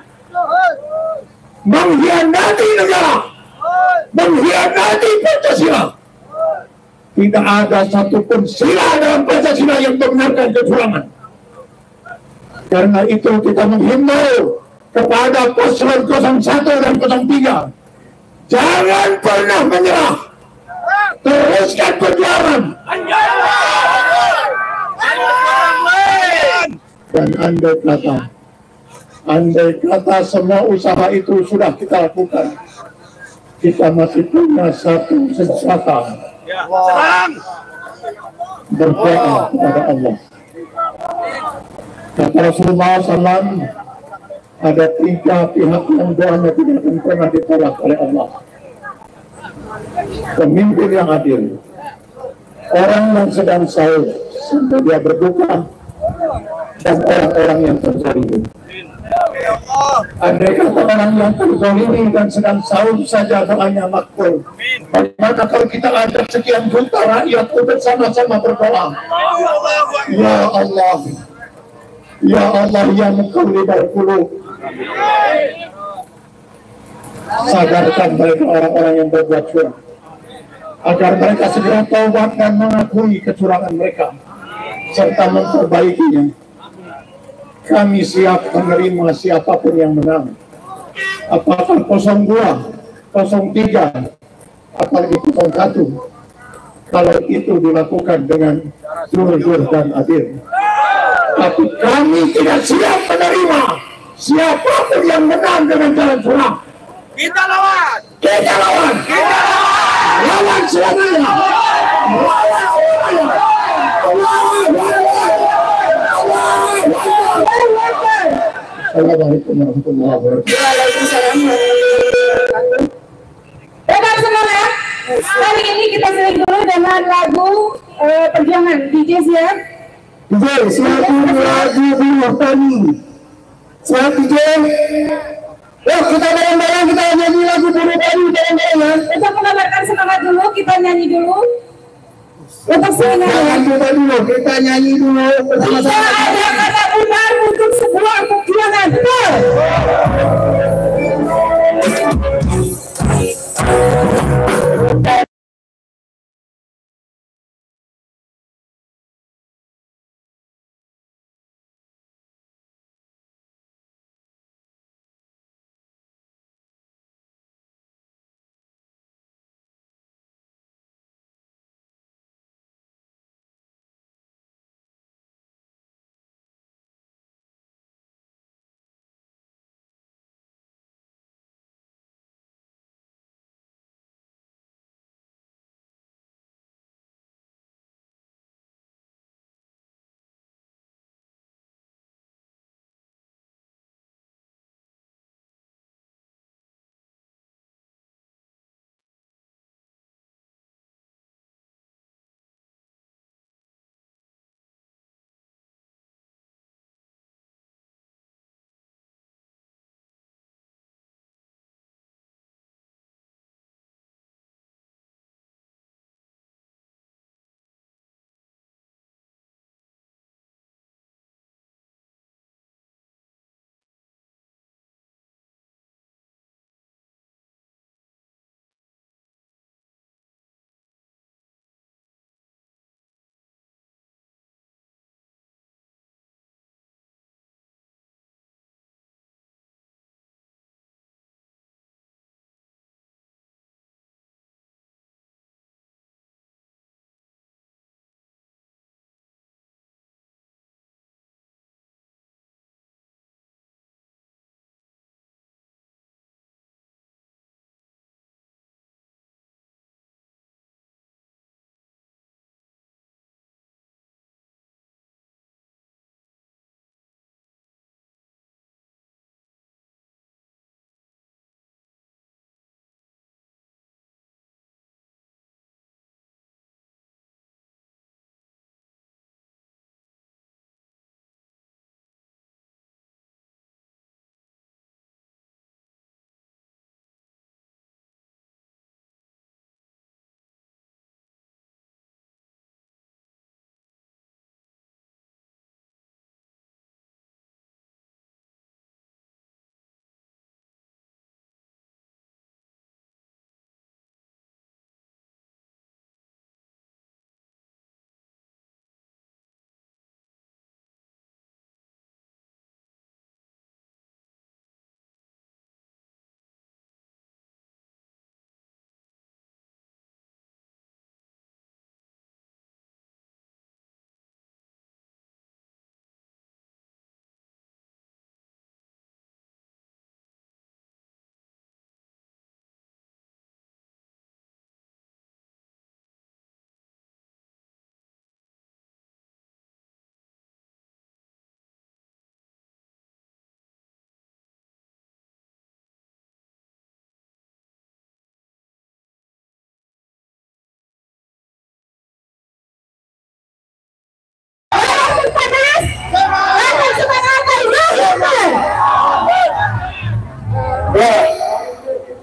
mengkhianati negara, mengkhianati Pancasila. Tidak ada satupun sila dalam Pancasila yang membenarkan kecurangan. Karena itu kita menghimbau kepada paslon 01 dan 03, jangan pernah menyerah, teruskan perjuangan. Dan andai kata semua usaha itu sudah kita lakukan, kita masih punya satu sensata, berdoa kepada Allah. Kata Rasulullah SAW, ada 3 pihak yang doanya tidak akan pernah ditolak oleh Allah. Pemimpin yang adil, orang yang sedang sahur sampai dia berbuka, dan orang-orang yang terzalimi. Andai kata orang yang terzalimi dan sedang sahur saja doanya makbul, bagaimana kalau kita ada sekian juta rakyat untuk sama-sama berdoa, ya Allah, ya Allah yang muqallibal qulub, sadarkan mereka orang-orang yang berbuat curang, agar mereka segera taubat dan mengakui kecurangan mereka serta memperbaikinya. Kami siap menerima siapapun yang menang, apakah 02, 03, apalagi 01, kalau itu dilakukan dengan jujur dan adil. Tapi kami tidak siap menerima siapapun yang menang dengan jalan curang. Kita lawan! Kita lawan! Kita lawan! Lawan selamanya! Lawan selamanya! Assalamualaikum warahmatullahi wabarakatuh. Waalaikumsalam warahmatullahi wabarakatuh. Tetap semangat. Kali ini kita sering dulu dengan lagu Perjuangan. DJ siap? DJ, siapin lagu Buruh Tani. Siap DJ? Yuk kita bareng-bareng kita nyanyi lagu Buruh Tani bareng-bareng ya. Untuk mengabarkan semangat dulu, kita nyanyi dulu. Untuk semangat. Kita nyanyi dulu bersama-sama. Tidak ada kata benar untuk sebuah perjuangan. Betul.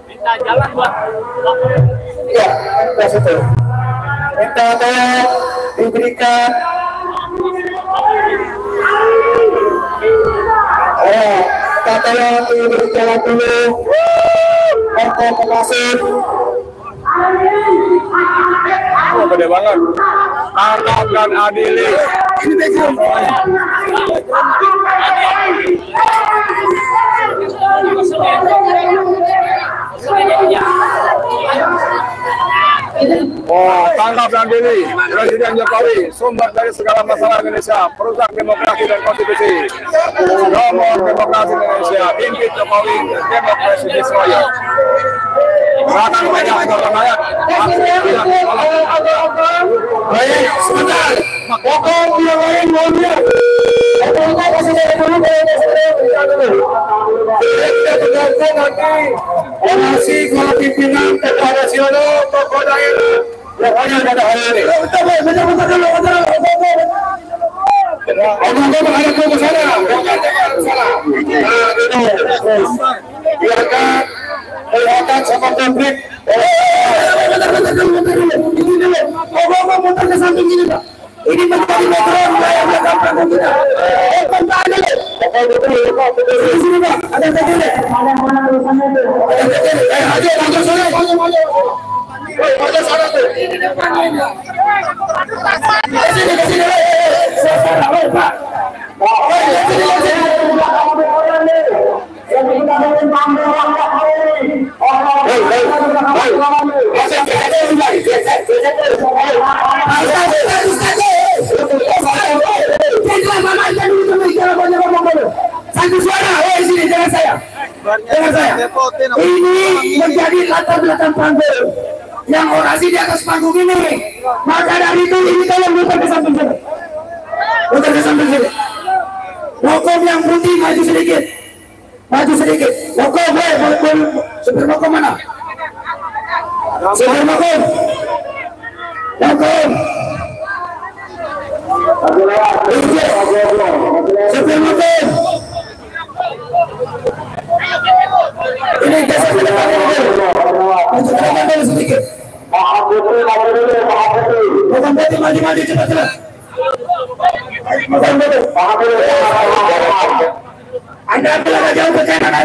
Minta jalan buat ya, pas itu. Minta tolong diberikan minta tolong diberi jalan dulu untuk masuk. Oh, gede banget. Tangkap dan adili. Oh, tangkap dan adili. Presiden Jokowi, sumber dari segala masalah Indonesia, perusak demokrasi dan konstitusi. Nomor demokrasi Indonesia, impit Jokowi, demokrasi destroyer. Silakan banyak rakyat. Baik, sebentar. Pokok yang lain mau lihat. dulu kita dengarkan nanti orasi kepala pimpinan Ketua Nasional tokoh daerah yang hanya pada hari ini. Omong menghadap ke sana, biarkan kelihatan sama konflik. Ini dulu, omong muter ke samping ini Pak. Ini menjadi meteran wilayah belakang panggung kita. Kontak dulu. Di sini Pak, ada tegele. Ada tegele. Ayo, langsung sana, maju. Maju sana tuh. Ke sini. Pak. Ini menjadi latar belakang panggung yang orasi di atas panggung ini. Maka dari itu ini tolong muter ke samping sini. Muter ke samping sini. Lokom yang putih maju sedikit. Lokom, supir lokom mana? Supir lokom. Supir lokom. Ini geser ke depan maju ke depan sedikit. Lokom putih maju cepat. Anda agak jauh ke kanan,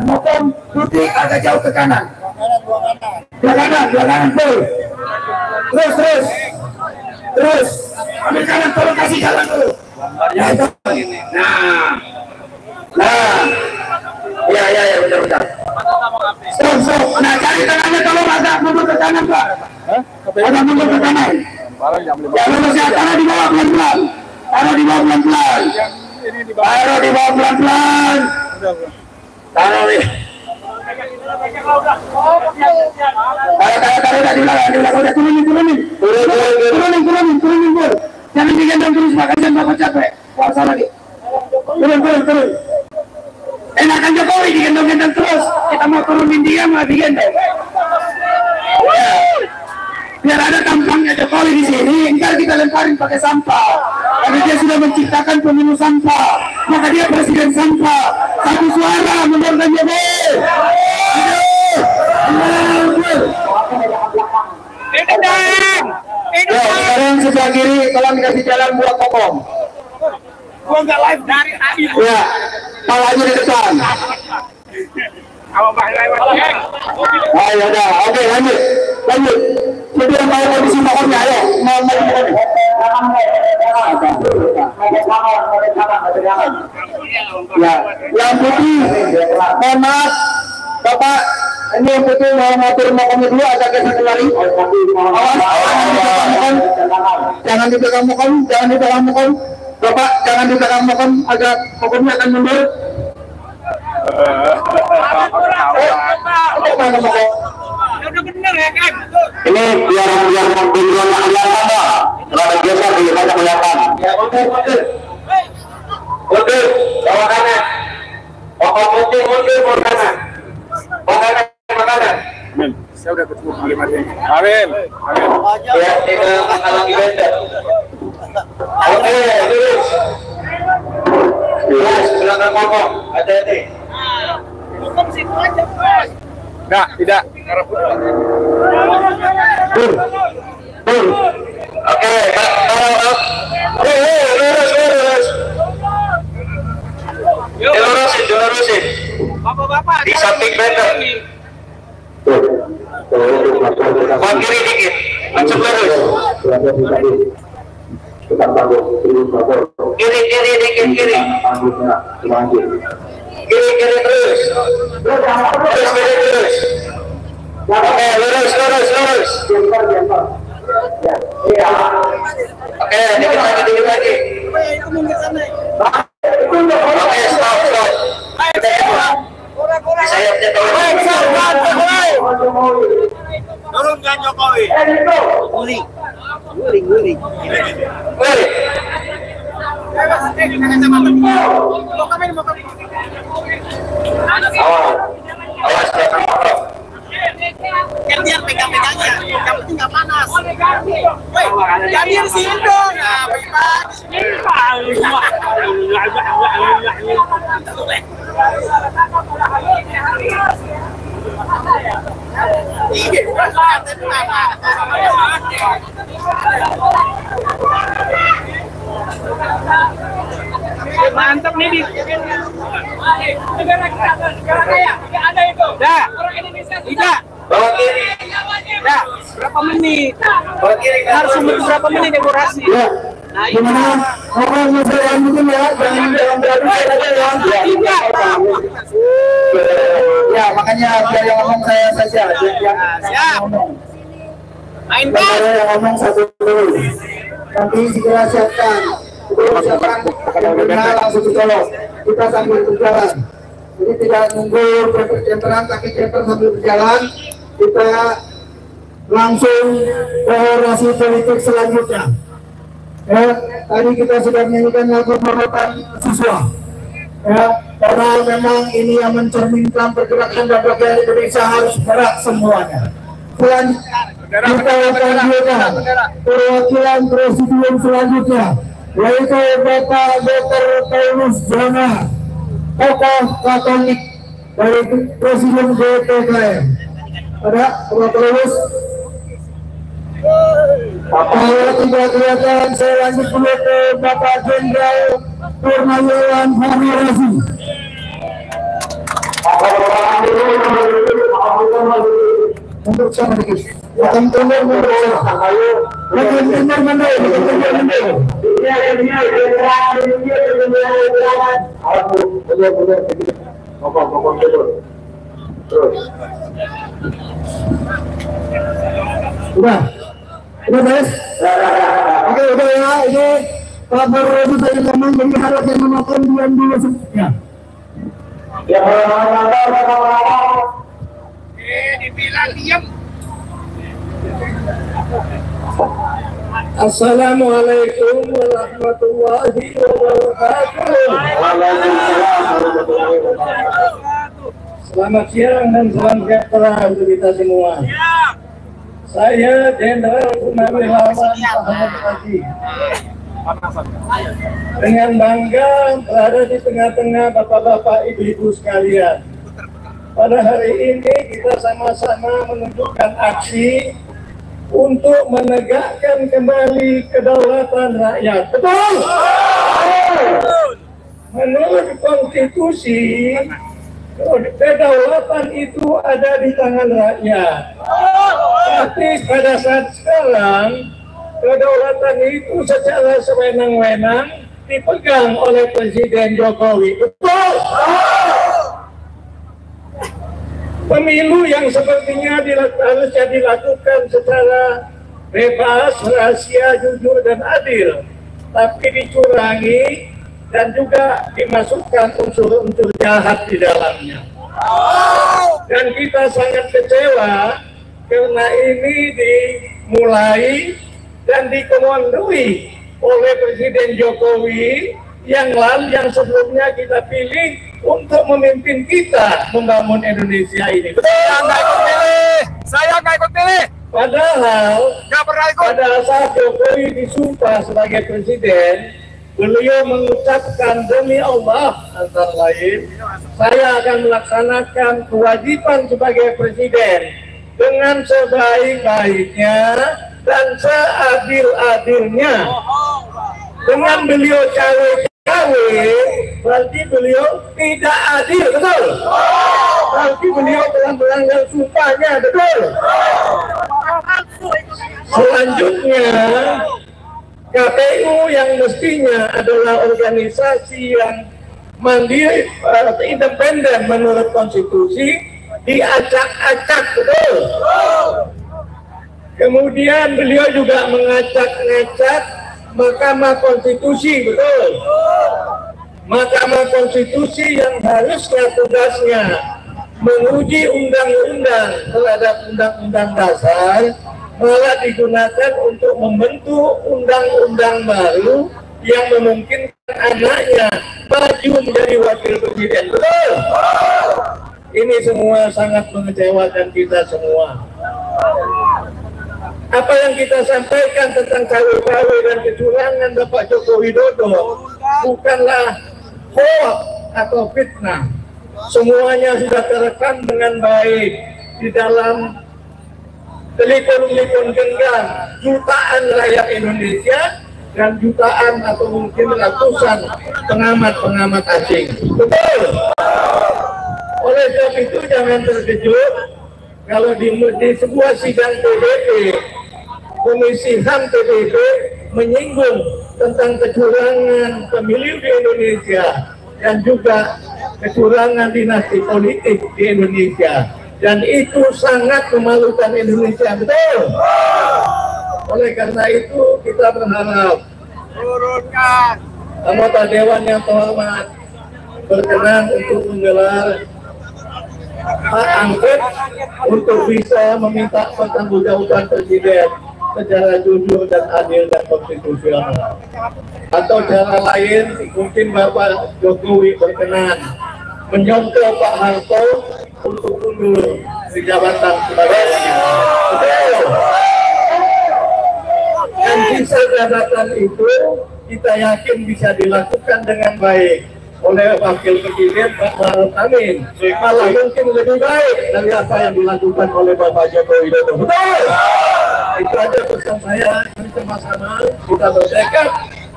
Lokom putih agak jauh ke kanan. Belakangan, full. Terus. Ambil kanan, tolong kasih jalan dulu. Ya, benar. Stop. Nah, cari tangannya tolong agak mundur ke kanan, Pak. Agak mundur ke kanan. Jangan lupa taruh di bawah pelan-pelan. Taruh di bawah pelan-pelan. Taruh di. Taruh di belakang. Udah turunin. Turunin. Jangan digendong terus, Pak. Kasihan Bapak capek. Puasa lagi. Turun. Enakan Jokowi digendong-gendong terus. Kita mau turunin dia malah digendong. Biar ada tampangnya Jokowi di sini, entar kita lemparin pakai sampah. Karena dia sudah menciptakan pemilu sampah, maka dia presiden sampah. Satu suara mendorong Jokowi. Sekarang sebelah kiri, tolong dikasih jalan buat Kokom. Gua nggak live dari tadi. Ya, palanya di depan. Ayo dah, oke lanjut. Jadi yang mau di sini Kokomnya, ayo. Mau Ya, yang putih, mohon maaf, Bapak. Ini yang putih mau ngatur Kokomnya dulu, agak geser kembali. Jangan di belakang Kokom. Bapak, jangan di belakang Kokom, agak Kokomnya akan mundur. Udah bener ya kan? Ini biar pimpinan yang sama, kalau geser di mana kelihatan. Ya, mundur, bawah kanan. Kokom mundur kanan. Kanan. Saya udah ketemu Kalimat ini. Amin. Ya, tidak menghalangi benda. Oke, terus. Belakang Kokom, hati-hati. Kokom situ aja, Mas. Tidak. Oke, lurus. Lurusin. Bapak-bapak. Di samping benda. Bang kiri dikit, langsung lurus. Kiri dikit, kiri. Kiri terus. Terus. Oke, lurus. Oke, dikit lagi. Oke, stop. Sayapnya Turunkan Jokowi. Guling. Awas jangan kotor. Kan dia pegang-pegangnya, yang penting nggak panas. Woi, jadi di sini dong. Nah, mantap nih di negara kaya ada itu. Dah. Orang Indonesia tidak. Bawa kiri. Dah. Berapa menit? Bawa kiri. Harus berapa menit dekorasi? Ya. Nah, gimana? Orang masalah mungkin ya, jangan beradu ya. Ya, makanya biar yang ngomong saya saja, yang ngomong. Main yang ngomong satu dulu. Nanti segera siapkan. Siapkan yang benar langsung dicolok. Kita sambil berjalan. Jadi tidak nunggu cemperan, tapi cemper sambil berjalan. Kita langsung ke orasi politik selanjutnya. Ya, tadi kita sudah menyanyikan lagu perolehan siswa. Ya, karena memang ini yang mencerminkan pergerakan dan rakyat Indonesia harus berat semuanya. Kita akan lanjutkan perwakilan presidium selanjutnya, yaitu Bapak Dr. Paulus Jana, tokoh Katolik dari Presidium GTKM. Ada Bapak Paulus? Kalau tidak kelihatan, saya lanjut dulu ke Bapak Jenderal Purnawirawan Fahrul. Untuk sama dikit. Yang tender mundur. Yang tender mundur. Udah beres? Oke, udah ya. Ini Pak Fahrul tadi ngomong, jadi harus yang menonton diam dulu semuanya. Dibilang diam. Assalamualaikum warahmatullahi wabarakatuh. Selamat siang dan salam sejahtera untuk kita semua. Saya Jenderal Purnawirawan Muhammad Haji. Dengan bangga berada di tengah-tengah bapak-bapak, ibu-ibu sekalian. Pada hari ini kita sama-sama menunjukkan aksi untuk menegakkan kembali kedaulatan rakyat. Betul? Menurut konstitusi, kedaulatan itu ada di tangan rakyat. Tapi pada saat sekarang, kedaulatan itu secara sewenang-wenang dipegang oleh Presiden Jokowi. Betul? Pemilu yang sepertinya harusnya dilakukan secara bebas, rahasia, jujur, dan adil, tapi dicurangi dan juga dimasukkan unsur-unsur jahat di dalamnya. Dan kita sangat kecewa karena ini dimulai dan dikomandoi oleh Presiden Jokowi yang sebelumnya kita pilih untuk memimpin kita membangun Indonesia ini. Saya nggak ikut pilih. Padahal Nggak pernah ikut. pada saat Jokowi disumpah sebagai presiden, beliau mengucapkan demi Allah antara lain, saya akan melaksanakan kewajiban sebagai presiden dengan sebaik-baiknya dan seadil-adilnya. Dengan beliau cawe-cawe, berarti beliau tidak adil, betul? Berarti beliau telah melanggar sumpahnya, betul? Selanjutnya, KPU yang mestinya adalah organisasi yang mandiri, independen menurut konstitusi, diacak-acak, betul? Kemudian beliau juga mengacak-ngacak Mahkamah Konstitusi, betul? Mahkamah Konstitusi yang harusnya tugasnya menguji undang-undang terhadap undang-undang dasar malah digunakan untuk membentuk undang-undang baru yang memungkinkan anaknya maju menjadi wakil presiden. Betul? Ini semua sangat mengecewakan kita semua. Apa yang kita sampaikan tentang cawe-cawe dan kecurangan Bapak Joko Widodo bukanlah hoax atau fitnah. Semuanya sudah terekam dengan baik di dalam telepon-telepon genggam jutaan rakyat Indonesia dan jutaan atau mungkin ratusan pengamat-pengamat asing. Betul. Oleh sebab itu jangan terkejut kalau di sebuah sidang PBB, Komisi HAM PBB menyinggung tentang kecurangan pemilu di Indonesia dan juga kecurangan dinasti politik di Indonesia, dan itu sangat memalukan Indonesia. Betul. Oleh karena itu kita berharap anggota Dewan yang terhormat berkenan untuk menggelar hak angket untuk bisa meminta pertanggungjawaban presiden secara jujur dan adil dan konstitusional. Atau cara lain, mungkin Bapak Jokowi berkenan menyontoh Pak Harto untuk mundur di jabatan sebagai Betul. Dan sisa jabatan itu kita yakin bisa dilakukan dengan baik oleh Wakil Presiden Pak Maruf Amin, malah mungkin lebih baik dari apa yang dilakukan oleh Bapak Joko Widodo. Betul. Itu aja pesan saya, bersama-sama kita bertekad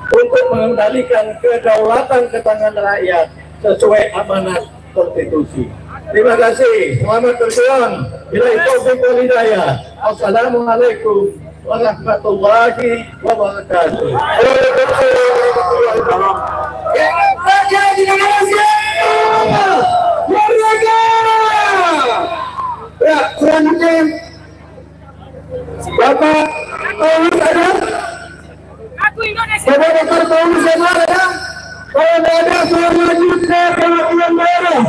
untuk mengendalikan kedaulatan ke tangan rakyat sesuai amanat konstitusi. Terima kasih, selamat berjuang. Bila itu wal hidayah. Assalamualaikum warahmatullahi wabarakatuh. Ya, selanjutnya Bapak Paulus ada? Bapak Dr. Paulus ada? Kalau tidak ada, selanjutnya perwakilan daerah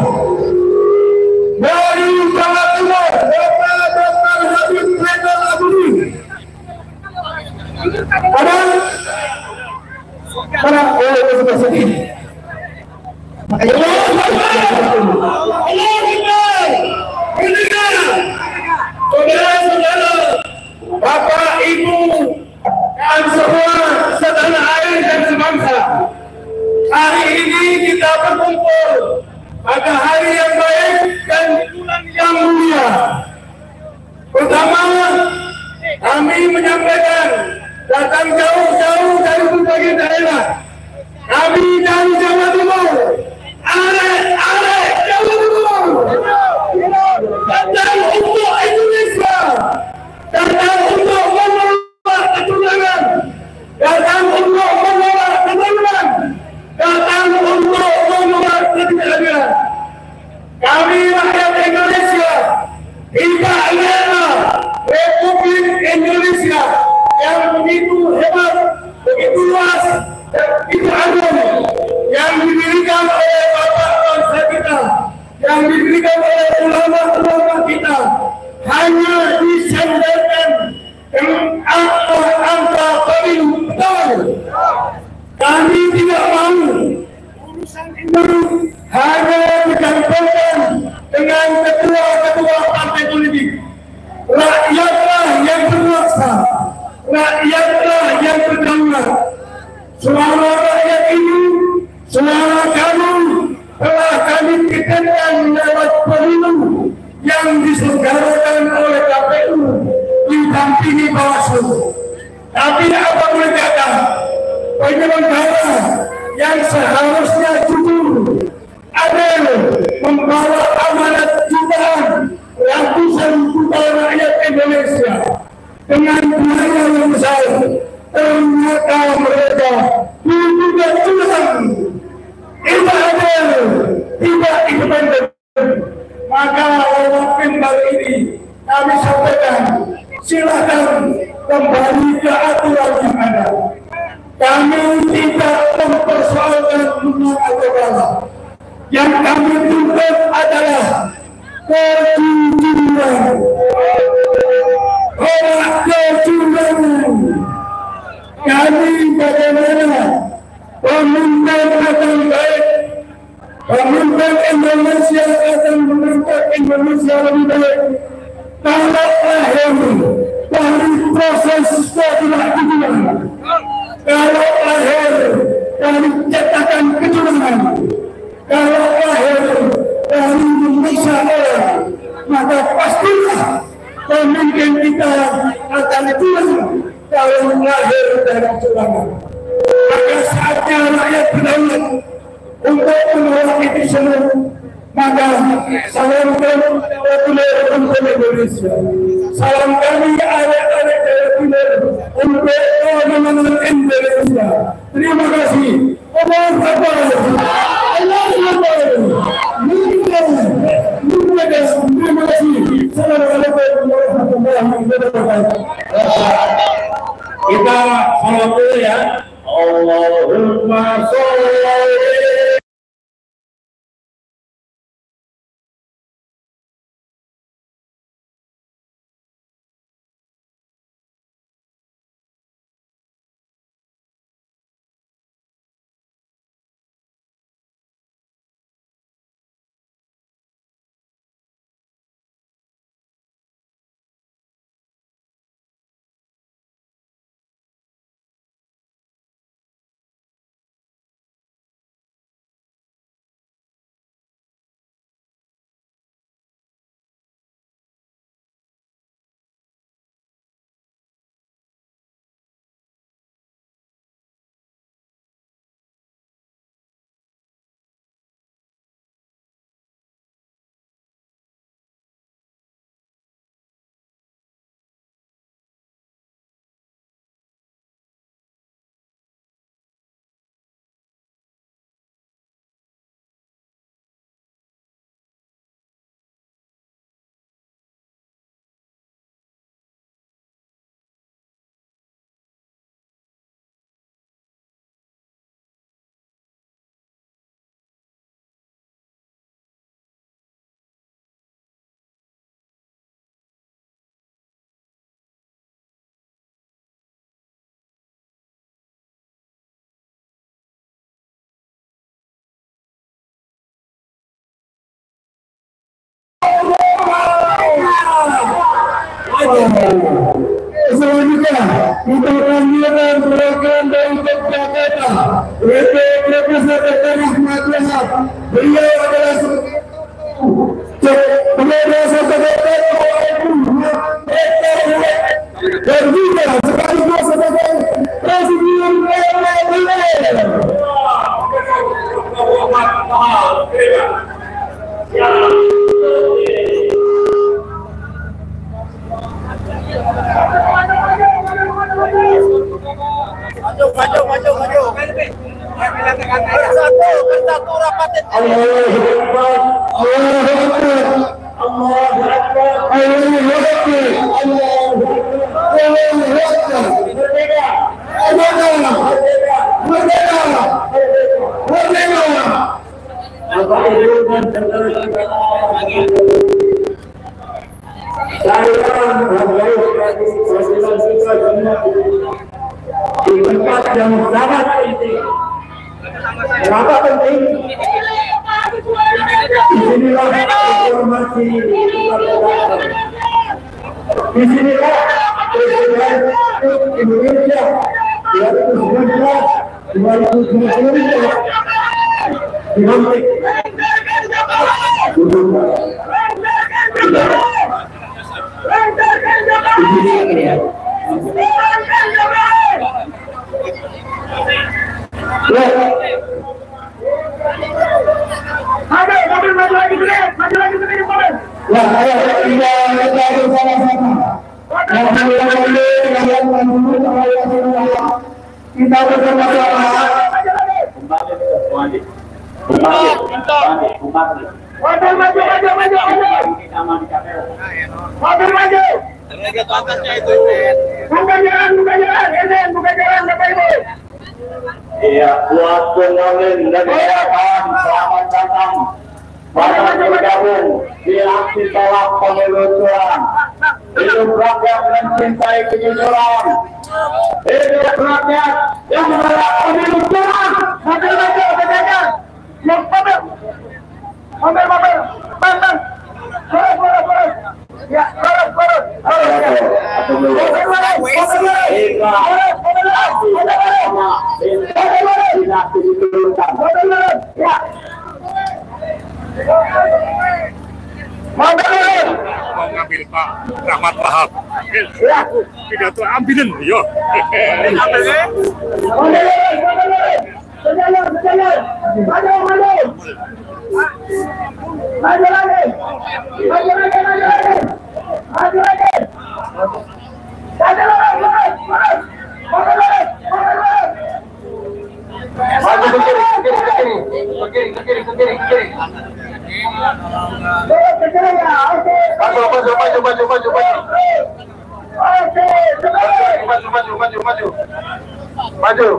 dari Jawa Timur, Bapak Dr. Habib Haidar Abudi. Ada? Para sebelah sini. Saudara-saudara, Bapak, Ibu, dan semua setanah air dan sebangsa, hari ini kita berkumpul pada hari yang baik dan bulan yang mulia. Pertama, kami menyampaikan datang jauh-jauh dari berbagai daerah. Kami dari Jawa Timur, arek Jawa Timur, datang untuk Indonesia, datang untuk menolak kecurangan, datang untuk menolak kecurangan, datang untuk menolak ketidakadilan. Kami rakyat Indonesia tidak rela Republik Indonesia yang begitu hebat, begitu luas, dan begitu agung, yang didirikan oleh bapak bangsa kita, yang didirikan oleh ulama-ulama kita, hanya disandarkan dengan angka pemilu. Betul. Kami tidak mau urusan ini hanya dicampurkan dengan ketua-ketua partai politik. Rakyatlah yang berkuasa, rakyatlah yang berdaulat. Suara rakyat ini, suara kamu telah kami tekankan lewat pemilu yang diselenggarakan oleh KPU didampingi Bawaslu. Tapi apa boleh kata, penyelenggara yang seharusnya jujur, adil, membawa amanat jutaan, ratusan juta rakyat Indonesia dengan biaya yang besar, ternyata mereka tidak curang, tidak adil, tidak independen. Maka lewat mimbar ini kami sampaikan, silakan kembali ke aturan yang ada. Kami tidak mempersoalkan menang atau kalah. Yang kami tuntut adalah kejujuran. Kecurangan. Kami bagaimana akan baik. Pemimpin Indonesia akan memimpin Indonesia lebih baik. Kalau lahir dari proses ketidakjujuran, kalau lahir dari cetakan kecurangan, kalau lahir dari menyiksa orang, maka pastilah pemimpin kita akan turun kalau lahir dari kecurangan. Maka saatnya rakyat berdaulat untuk menolak itu semua. Maka salamkan populer untuk Indonesia. Salam kami anak-anak populer untuk orang-orang Indonesia. Terima kasih. Allahu Akbar. Allahu Akbar. Terima kasih. Assalamualaikum warahmatullahi wabarakatuh. Kita salam dulu ya. Allahumma sholli selanjutnya kita lanjutkan program dari Jakarta. Profesor Dr. Ahmad Wahab. Beliau adalah dan juga sekaligus sebagai Presiden Satu rapatin. di tempat yang sangat penting. Kenapa penting? Disinilah informasi disinilah Presiden Indonesia 2019-2024 dilantik. Kita bersama-sama iya, buat penonton dan rekan selamat datang. Pada bergabung di aksi tolak pemilu curang. Hidup rakyat mencintai kejujuran. Hidup rakyat yang menolak pemilu curang. Maju. Mau ngambil Pak Rahmat Wahab. Pidato ambilin, yo. Maju.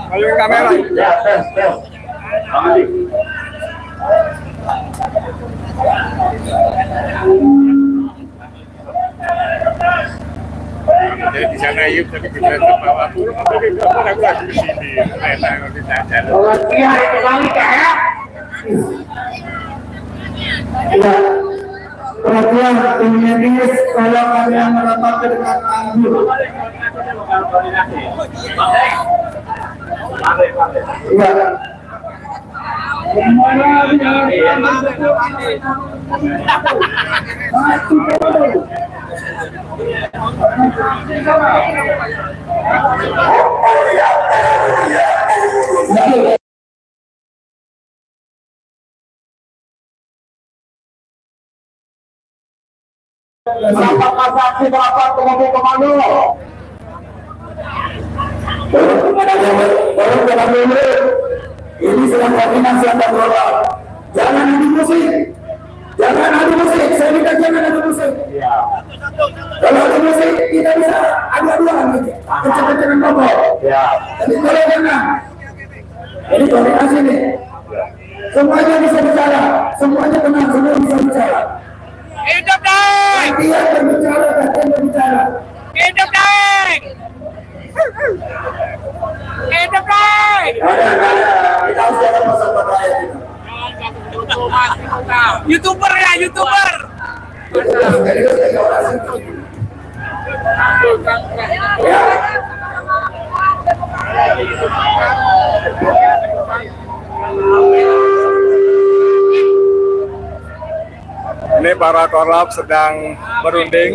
Ayo ke kamera. Ya, tes. Jadi di sana yuk, tapi kita bawa pulang, tapi aku lagi di sini. Enak kalau kita jalan. Oh, iya, itu balik ya. Ya. Perhatian tim medis, kalau kalian merapat dengan anggur. Iya. Rapat kasasi rapat komando. Ini sedang koordinasi antar keluarga. Jangan adu musik. Saya minta jangan adu musik. Kalau adu musik kita bisa adu-aduan, kencang-kencangan ngomong. Jadi kalau jangan. Jadi koordinasi nih. Semuanya bisa bicara, semuanya tenang, semua bisa bicara. Hidup Deng! Dia berbicara, kalian berbicara. Hidup Deng! Hidup Deng! Ada. Kita harus jaga pesan rakyat kita. YouTuber ya, YouTuber. Ini para korlap sedang berunding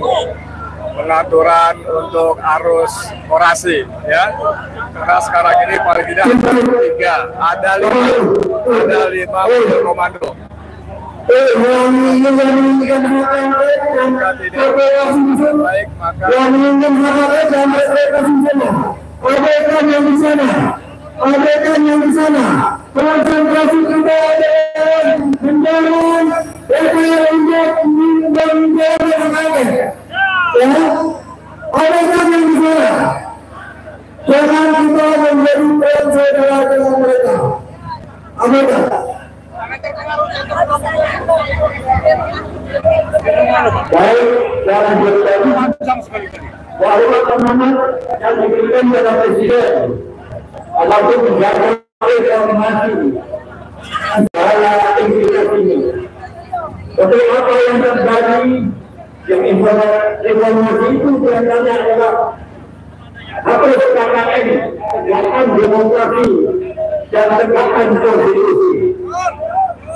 pengaturan untuk arus orasi, ya. Karena sekarang ini paling tidak 3, ada 5 mobil komando. Baik, maka abaikan yang di sana, konsentrasi kita dan mendorong DPR untuk menjadi yang lain. Ya, abaikan yang di sana. Jangan kita menjadi saudara dengan mereka. Abaikan. Baik, jangan bertemu. Wahai teman-teman yang diberikan oleh Presiden. Apapun menjaga yang mati saya ini. Tapi apa yang terjadi yang informasi itu kelihatannya adalah apa sekarang ini tegakkan demokrasi dan tegakkan konstitusi.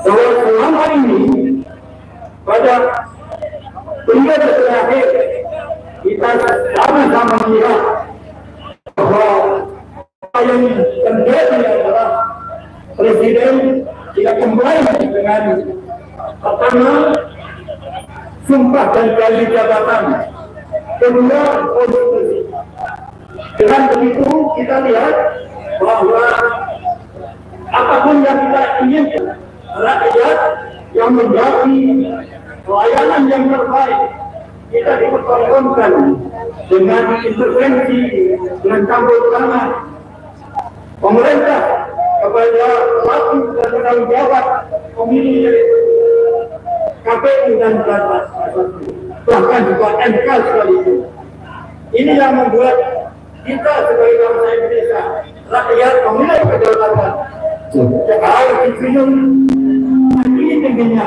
Bahwa selama ini pada periode terakhir kita sama-sama melihat bahwa yang terjadi adalah Presiden tidak kembali dengan pertama sumpah dan janji jabatan, kedua konstitusi. Dengan begitu kita lihat bahwa apapun yang kita inginkan, rakyat yang menjadi pelayanan yang terbaik kita dipertontonkan dengan intervensi dengan campur tangan pemerintah kepada pelaku dan penanggung jawab pemilu KPU dan bahkan juga MK sekalipun. Ini yang membuat kita sebagai bangsa Indonesia, rakyat memilih kedaulatan. Kalau dipinum ini tingginya,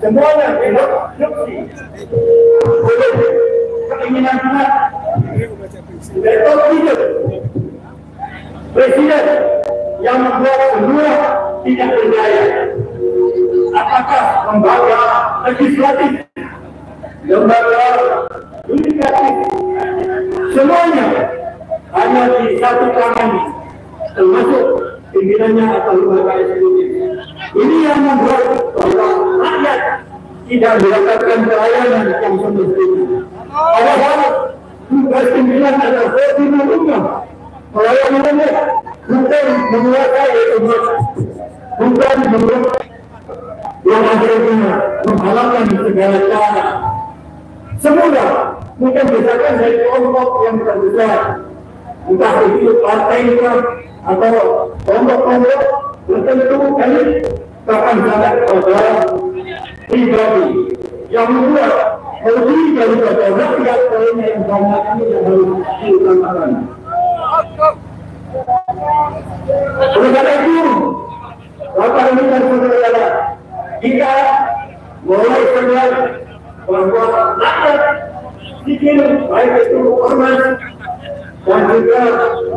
semuanya diadopsi oleh keinginan kita. Betul tidak? Presiden yang membuat semua tidak berdaya. Apakah lembaga legislatif, lembaga yudikatif, semuanya hanya di satu tangan, termasuk pimpinannya atau lembaga eksekutif. Ini yang membuat bahwa rakyat tidak mendapatkan pelayanan yang semestinya. Padahal tugas pimpinan adalah berguna pelayanan bukan menguasai umat, bukan membuat yang akhirnya menghalalkan segala cara. Semula mungkin misalkan dari kelompok yang terbesar, entah itu partai atau kelompok-kelompok tertentu elit, bahkan sampai pada pribadi yang membuat lebih daripada rakyat lainnya yang banyak ini yang harus diutamakan. Oleh karena itu, Bapak Ibu dan Saudara, kita mulai sadar bahwa rakyat sipil, baik itu ormas dan juga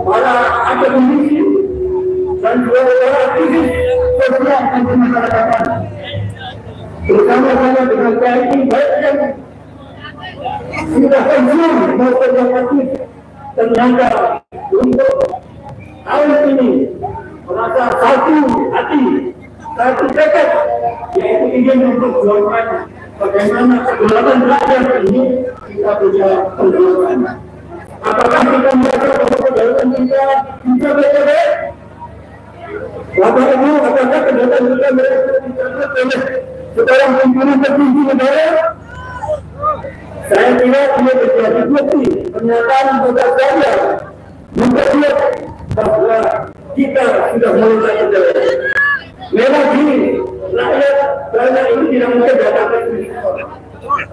para akademisi dan juga para aktivis sosial dan kemasyarakatan, bersama-sama dengan TNI, baik yang sudah pensiun maupun yang aktif, ternyata untuk tahun ini merasa satu hati, satu tekad, yaitu ingin memperjuangkan bagaimana kedaulatan rakyat ini kita bisa perjuangkan. Apakah kita merasa bahwa kedaulatan kita bisa baik-baik? Bapak Ibu, apakah kedaulatan kita merasa dicatat oleh seorang pimpinan tertinggi negara? Saya kira ini menjadi bukti pernyataan bukan saya memperlihat bahwa kita sudah mulai kedaulatan. Memang gini, rakyat banyak ini tidak mungkin datang ke sini.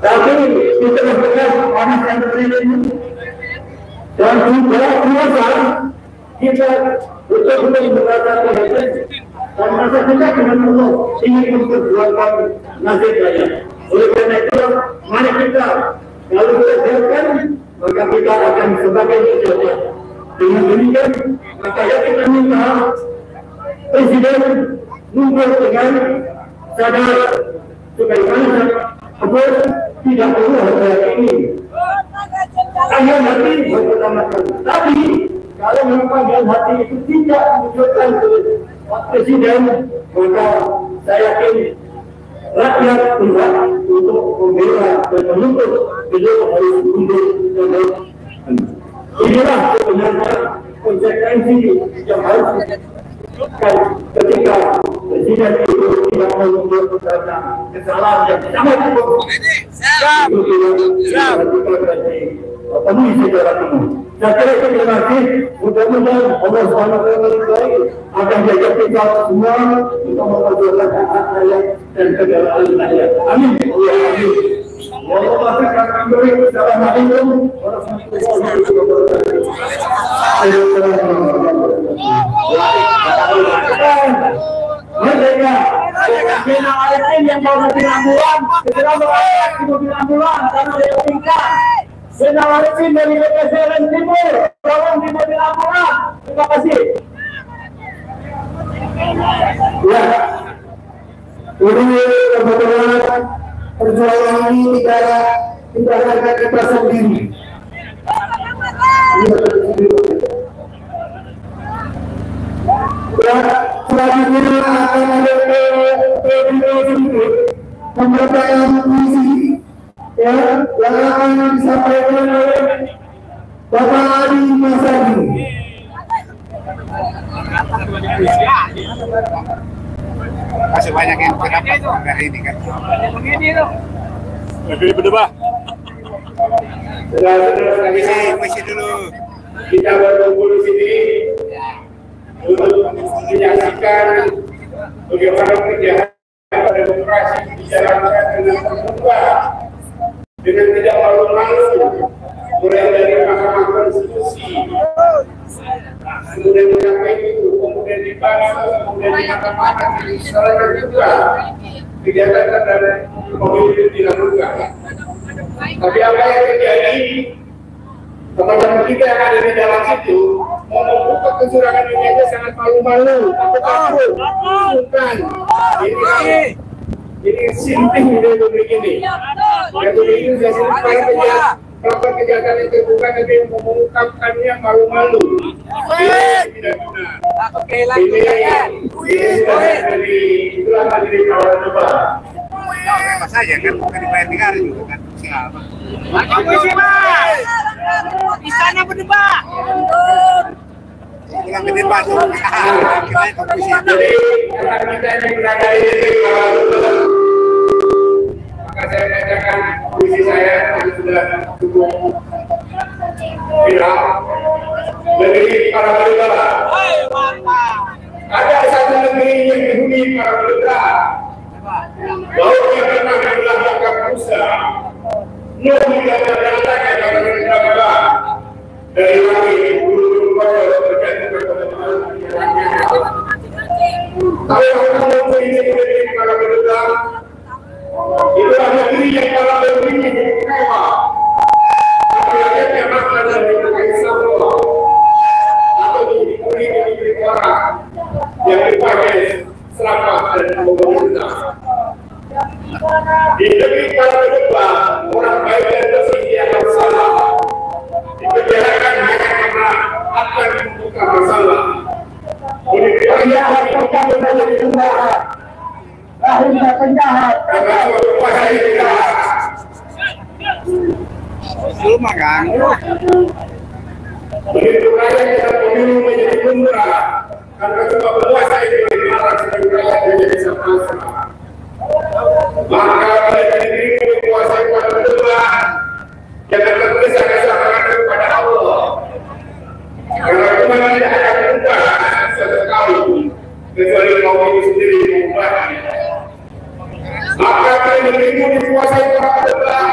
Tapi di tengah-tengah panas yang terjadi ini dan juga kuasa kita betul-betul merasa terhadap dan merasa kita dengan Allah ingin memperjuangkan nasib rakyat. Oleh karena itu, mari kita kalau kita siapkan, maka kita akan sebagai pejabat. Dengan demikian, maka kita minta Presiden mundur dengan sadar sebagaimana bos tidak perlu hari ini hanya hati berutamakan. Tapi kalau memang hati itu tidak menunjukkan Pak Presiden, maka saya yakin rakyat berhak untuk membela dan menuntut beliau harus mundur dan inilah sebenarnya konsekuensi yang harus ketika Presiden itu tidak mau membuat kesalahan yang sangat buruk, penuhi secara penuh. Saya kira terima kasih. Mudah-mudahan Allah SWT akan jaga kita semua untuk memperjuangkan hak rakyat dan kedaulatan rakyat. Amin. Amin. Assalamualaikum warahmatullahi wabarakatuh. Merdeka. Bina Arifin yang bawa mobil ambulan, segera berangkat di mobil ambulan karena dia tingkat. Bina Arifin dari BPSRN Timur, tolong di mobil ambulan. Terima kasih. Ya, ini kebetulan perjuangan ini tidak hanya kita sendiri. Ya, selanjutnya akan ada pemberitaan puisi ya yang akan disampaikan oleh Bapak Adi Masadi. Masih banyak yang berapa hari ini kan? Begini tuh. Lebih berdua. Sudah, puisi dulu. Kita berkumpul di sini untuk menyaksikan bagaimana kejahatan demokrasi dijalankan dengan terbuka, dengan tidak malu-malu, mulai dari Mahkamah Konstitusi, kemudian di KPU, kemudian di Bawaslu, kemudian di Mahkamah Administratif juga kegiatan dan pemilu dilakukan. Tapi apa yang terjadi? Teman-teman kita yang ada di dalam situ mau membuka kecurangan ini aja sangat malu-malu, takut, bukan. Ini sinting di Republik ini. Republik ini sudah sering melakukan kejahatan yang terbuka, tapi yang mengungkapkannya malu-malu. Ini tidak benar. Ini sudah dari itulah dari kawan coba. Apa saja kan bukan dibayar negara juga kan siapa? Di sana berdebat. Pulang ke depan tuh. Kita komisi. Jadi karena kita ini berada di sini, maka saya katakan komisi saya yang sudah cukup viral dari para penyelenggara. Ada satu negeri yang dihuni para penyelenggara. Bahwa pernah dilakukan usaha, namun tidak ternyata dalam negara dari lagi guru-guru pada berjatuh kalau kamu ini menjadi para penegak, itulah negeri yang para negeri kecewa. Apalagi yang makan dari Islam atau di orang yang dipakai serapat dan pemerintah. Di negeri para penegak, orang baik dan bersih yang salah dipenjarakan hanya karena akan membuka masalah. Penjahat menjadi penjahat, lahirnya penjahat. Betul makan. Begitu rakyat kita pemilu menjadi tundra, karena cuma penguasa itu dilarang sebagai rakyat menjadi pasrah. Maka mereka diberi menguasai pada Tuhan, jangan tergesa-gesa kepada Allah. Karena Tuhan tidak akan berubah sesekali, kecuali kaum ini sendiri mengubahnya. Maka mereka dikuasai para Tuhan,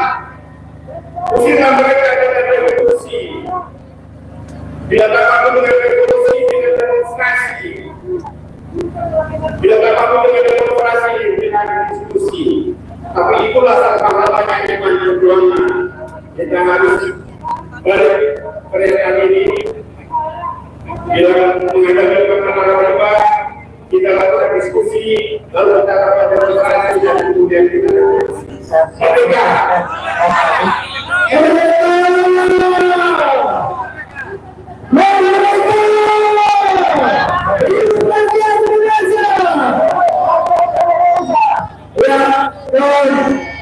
usirlah mereka dengan revolusi. Bila tak mampu dengan revolusi, dengan demonstrasi. Bila tak mampu dengan demonstrasi, dengan diskusi. Tapi itulah salah pahalanya iman perjuangan. Kita harus pada ini bila menghadapi perkara-perkara, kita lakukan diskusi, lalu kita lakukan demonstrasi dan kemudian kita ketika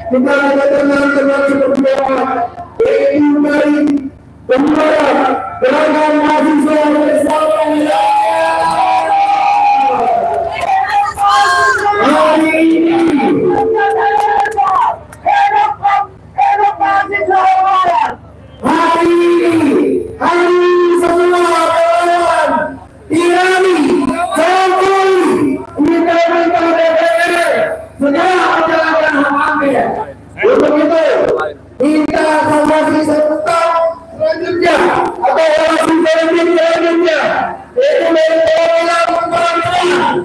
kita teman-teman berdoa kembali pembuat gerakan mahasiswa bersama hari ini hari semua kawan Irani Jokowi kita minta DPR segera menjalankan hak angket. Untuk itu kita formasi serentak selanjutnya atau formasi selanjutnya yaitu menolak pemerintahan.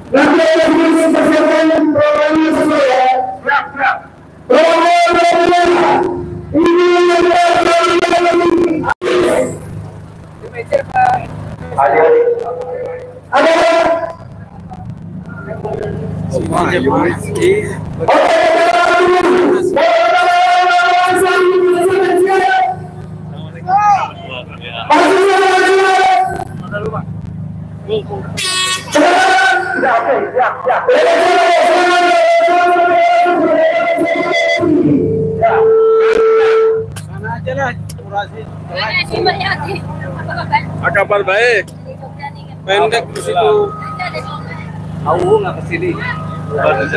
Nanti ada yang persiapkan programnya semua ya. Programnya ini yang ada kabar baik. Pendek di situ. Tahu nggak ke sini? Langsung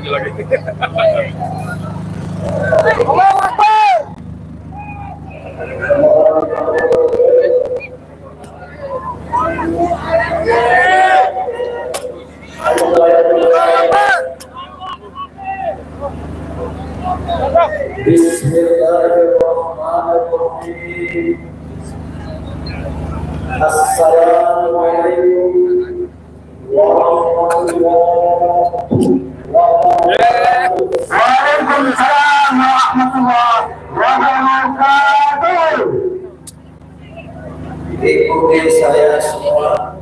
maju lagi. Bismillahirrahmanirrahim. Assalamualaikum warahmatullahi wabarakatuh. Waalaikumsalam warahmatullahi wabarakatuh. Ikuti saya semua.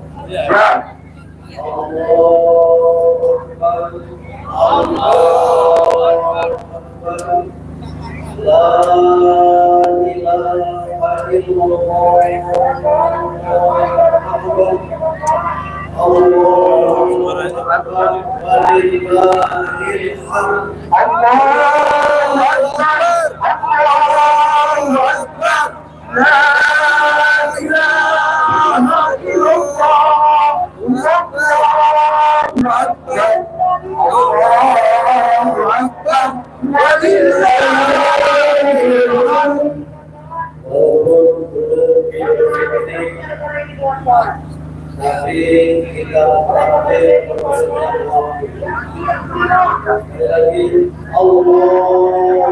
Tapi kita praktek lagi Allah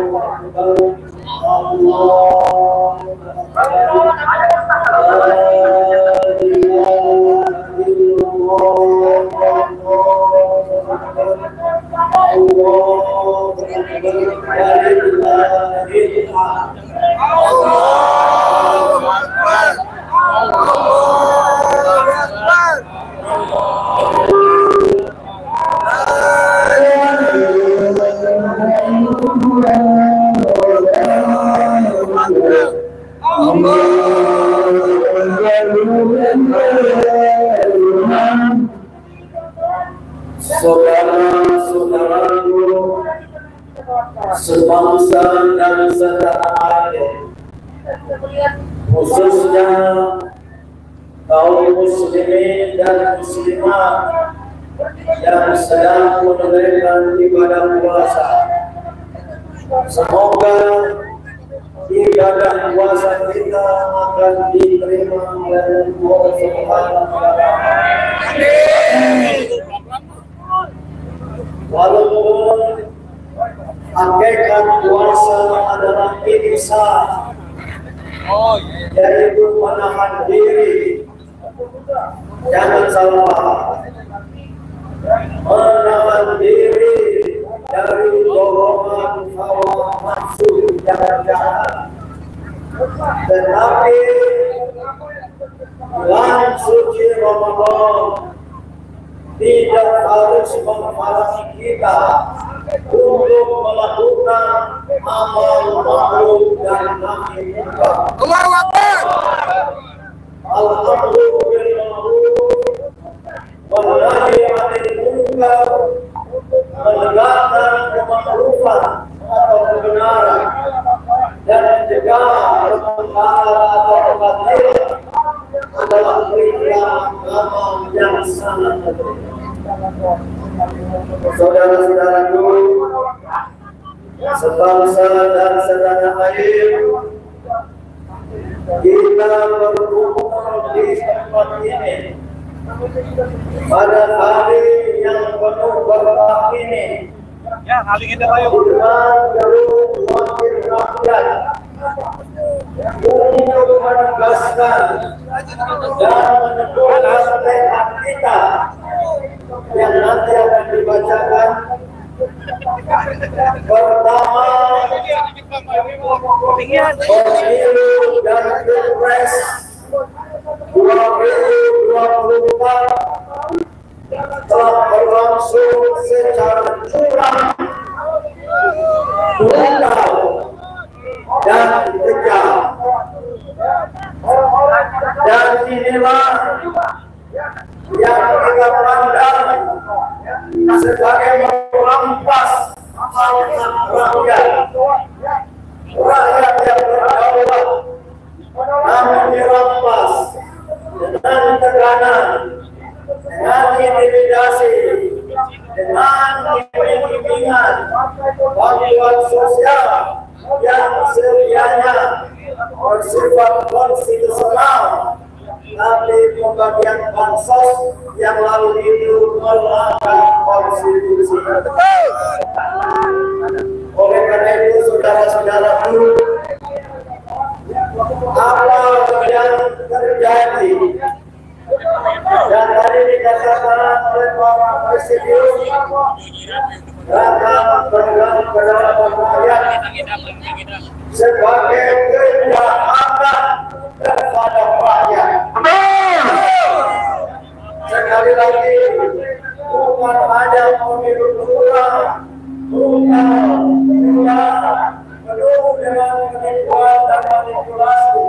saudara-saudaraku sebangsa dan setanah air, khususnya kaum muslimin dan muslimat yang sedang menunaikan ibadah puasa. Semoga ibadah puasa kita akan diterima oleh Allah Subhanahu wa Ta'ala. Walaupun hakikat puasa adalah ihsan, yaitu menahan diri, jangan salah, menahan diri dari dorongan hawa nafsu yang jahat. Tetapi bulan suci Ramadan tidak harus menghalangi kita untuk melakukan amal ma'ruf dan nahi munkar. Allahu Akbar. Al-amru bil ma'ruf wan nahi 'anil munkar, menegakkan kema'rufan atau kebenaran dan mencegah perkara atau kebatilan adalah perintah amal yang sangat penting. Saudara-saudaraku, sebangsa dan setanah air, kita berkumpul di tempat ini pada hari yang penuh berkah ini. Ya, hari ini dengan jalur wakil rakyat untuk menegaskan dan meneguhkan tekad kita yang nanti akan dibacakan. Pertama, pemilu dan pilpres 2024 telah berlangsung secara curang, brutal, dan kejam. Dan inilah yang kita pandang sebagai merampas hak rakyat, rakyat yang berdaulat, namun dirampas dengan tekanan, dengan intimidasi, dengan iming-imingan tapi pembagian bansos yang lalu itu melanggar konstitusi. Oleh karena itu, saudara-saudaraku, apa yang terjadi dan tadi dikatakan oleh Bapak Presiden akan bergerak ke dalam rakyat sebagai kejahatan terhadap rakyat. Sekali lagi, bukan hanya pemilu kurang, bukan penuh dengan penipuan dan manipulasi,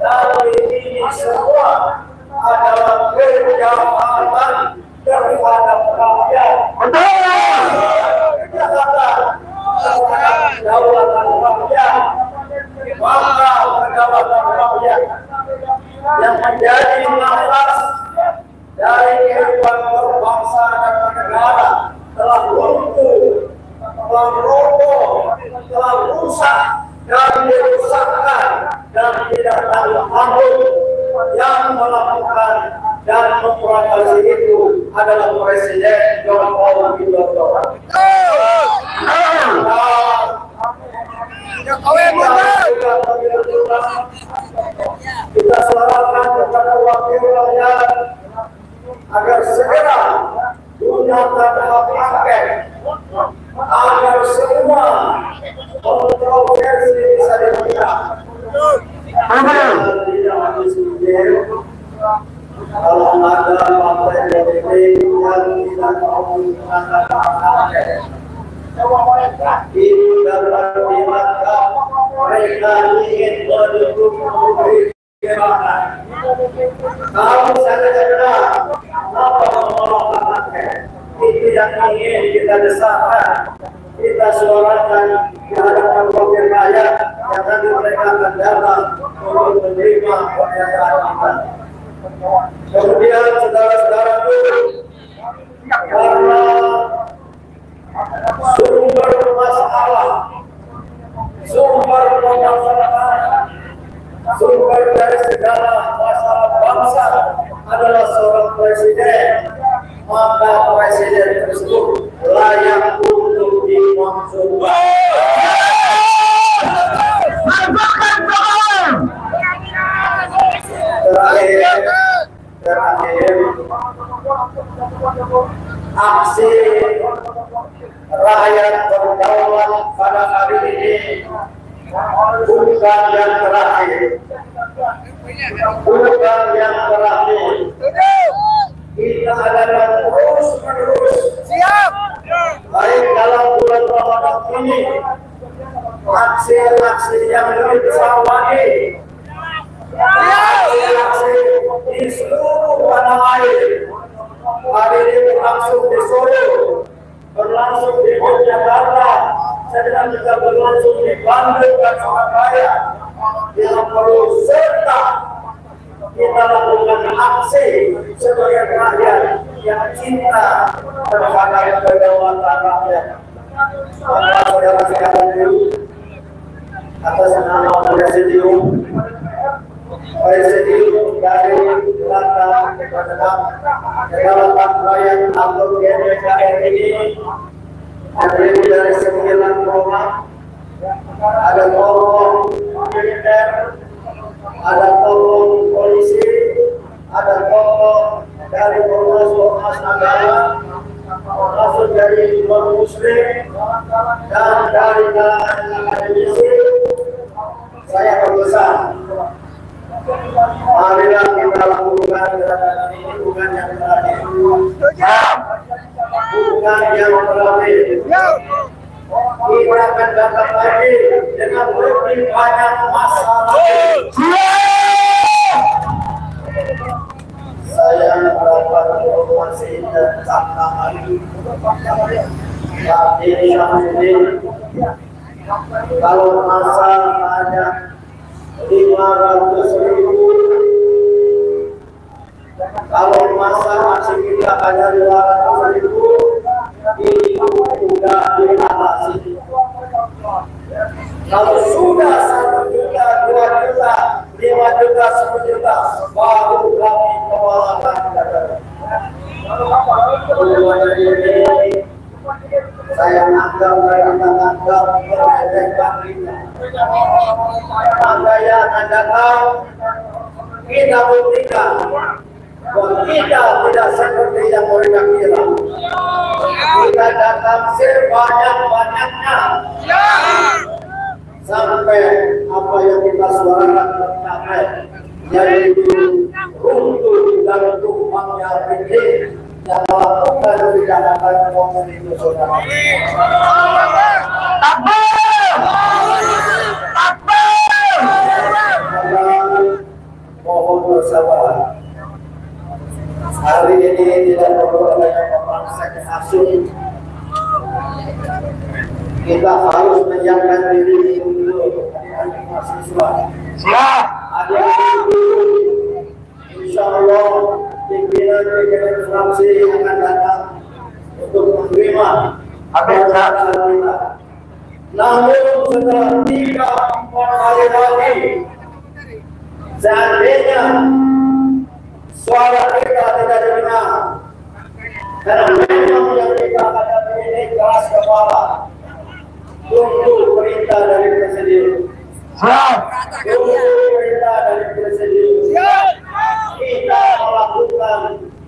tapi ini semua adalah kejahatan terhadap rakyat. Kejahatan terhadap kedaulatan rakyat, maka kedaulatan rakyat yang menjadi nafas dari kehidupan berbangsa dan bernegara telah runtuh, telah roboh, telah rusak dan dirusakkan dan tidak tanggung. Yang melakukan dan memprovokasi itu adalah Presiden Joko Widodo. Kita suarakan kepada wakil rakyat agar segera gunakan hak angket agar semua kontroversi bisa dibuka. Kalau ada partai politik yang tidak mau menggunakan hak angket, itu dapat dilakukan mereka ingin mendukung gerakan. Kalau saudara apa menolak hak angket, itu yang ingin kita desakkan, kita suarakan di hadapan wakil rakyat yang nanti mereka akan datang untuk menerima pernyataan kita. Kemudian saudara-saudaraku, karena sumber masalah, sumber permasalahan, sumber dari segala masalah bangsa adalah seorang presiden, maka presiden tersebut layak untuk dimaksudkan. Terakhir, aksi rakyat berdaulat pada hari ini bukan yang terakhir, bukan yang terakhir. Kita akan terus menerus, baik dalam bulan Ramadan ini, aksi-aksi yang lebih besar lagi, aksi di seluruh tanah air. Hari ini berlangsung di Solo, berlangsung di Yogyakarta, sedang juga berlangsung di Bandung dan Surabaya. Yang perlu serta kita lakukan aksi sebagai rakyat yang cinta terhadap kedaulatan rakyat. Maka saudara-saudara dulu, atas nama Presidium dari belakang kedaulatan rakyat atau GPKR ini terdiri dari 9 program. Ada tokoh militer, ada tokoh polisi, ada tokoh dari ormas agama, termasuk dari non-muslim dan dari kalangan akademisi. Saya berpesan, marilah kita lakukan gerakan ini bukan yang terakhir, bukan yang terakhir. Kita akan datang lagi dengan lebih banyak masalah. Saya mendapat informasi tentang hari ini. Kalau masa hanya 500.000, kalau masa masih kita hanya 200.000, ini sudah diatasi. Kalau sudah 1 juta, 2 juta, 5 juta, 10 juta baru kami kewalahan saya anggap meremehkan kita. Makanya kita buktikan bahwa kita tidak seperti yang mereka kira. Kita datang sebanyak-banyaknya sampai apa yang kita suarakan tercapai, yaitu runtuh dan tumpangnya pikir yang melakukan kejahatan maupun itu saudara. Takbir! Takbir! Mohon bersabar. Hari ini tidak perlu adanya pemaksaan asing. Kita harus menyiapkan diri untuk adik-adik mahasiswa. Siap. Adik-adik, insya Allah pimpinan fraksi akan datang untuk menerima acara kita. Namun setelah 3-4 hari lagi, seandainya suara kita tidak didengar, karena memang yang kita hadapi ini keras kepala, tunggu perintah dari Presiden. Tunggu perintah dari Presiden. Kita melakukan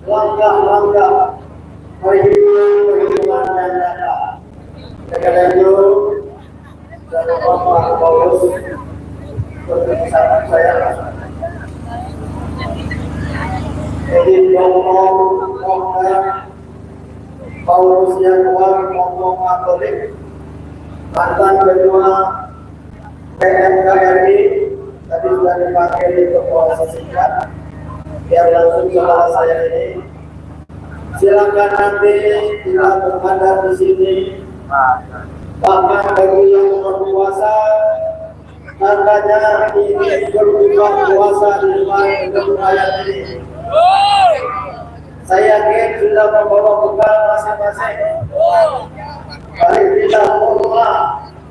langkah-langkah perhitungan dan data. Karena itu, saya Pak Paulus bersama saya. Jadi ngomong Paulus yang kuat ngomong Katolik, mantan ketua PMKRI tadi sudah dipakai di kekuasaan singkat. Biar langsung kepada saya ini. Silakan nanti kita berhadap di sini. Bahkan bagi yang berpuasa, harganya ini berbuka puasa di depan rakyat ini. Saya yakin sudah membawa bekal masing-masing. Paling tidak kurma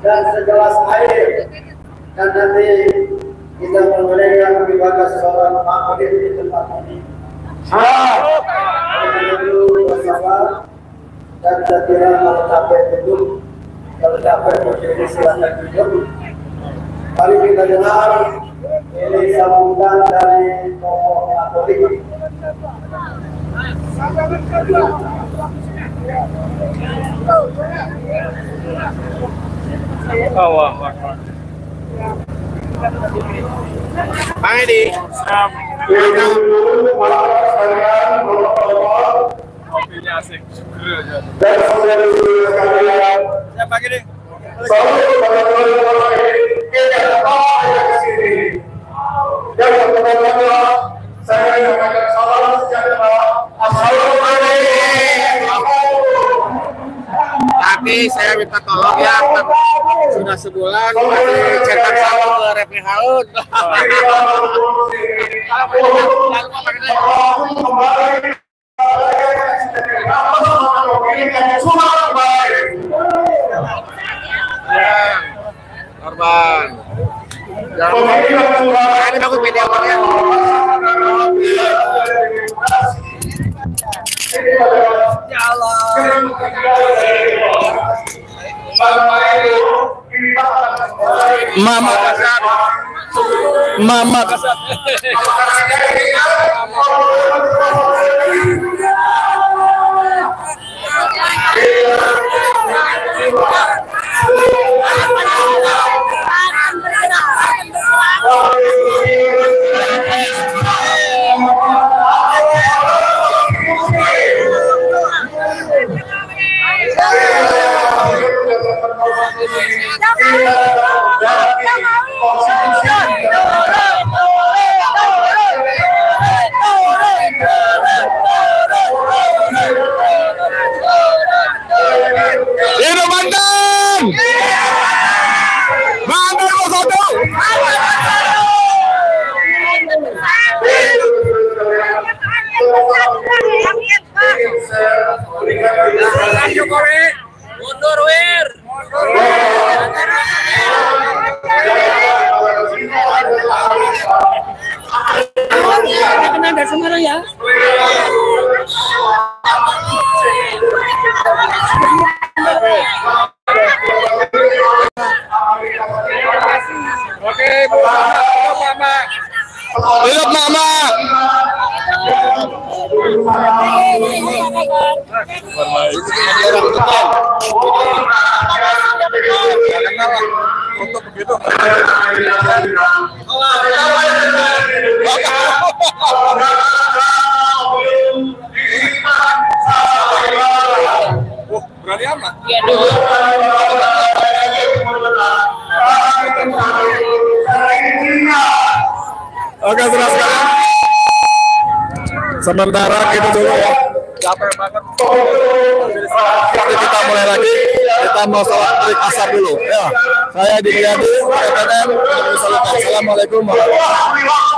dan segelas air. Dan nanti kita memberikan kepada seorang makhluk di tempat ini. Itu bersabar dan saya kira kalau capek duduk, kalau capek berdiri silakan duduk. Mari kita dengar ini sambutan dari tokoh Katolik. Allah Akbar. Bang Edi. Kopinya asik. Dan saudara-saudara sekalian, siapa gini? Dan pertama-tama saya menyampaikan salam sejahtera. Tapi saya minta tolong ya, sudah sebulan masih cetak satu ke Refli Haun. Korban. Jangan ini bagus videonya. Ya Allah. Mama kasar. Mama kasar. Semarang ya. Oke, Bu Mama. Hidup Mama. Untuk begitu. Berani amat. Iya dong. Oke, sudah sekalian. Sementara kita dulu ya. Capek banget. Nanti kita mulai lagi. Kita mau sholat terik asar dulu. Ya, saya Diki Yadi, PTN. Assalamualaikum warahmatullahi wabarakatuh.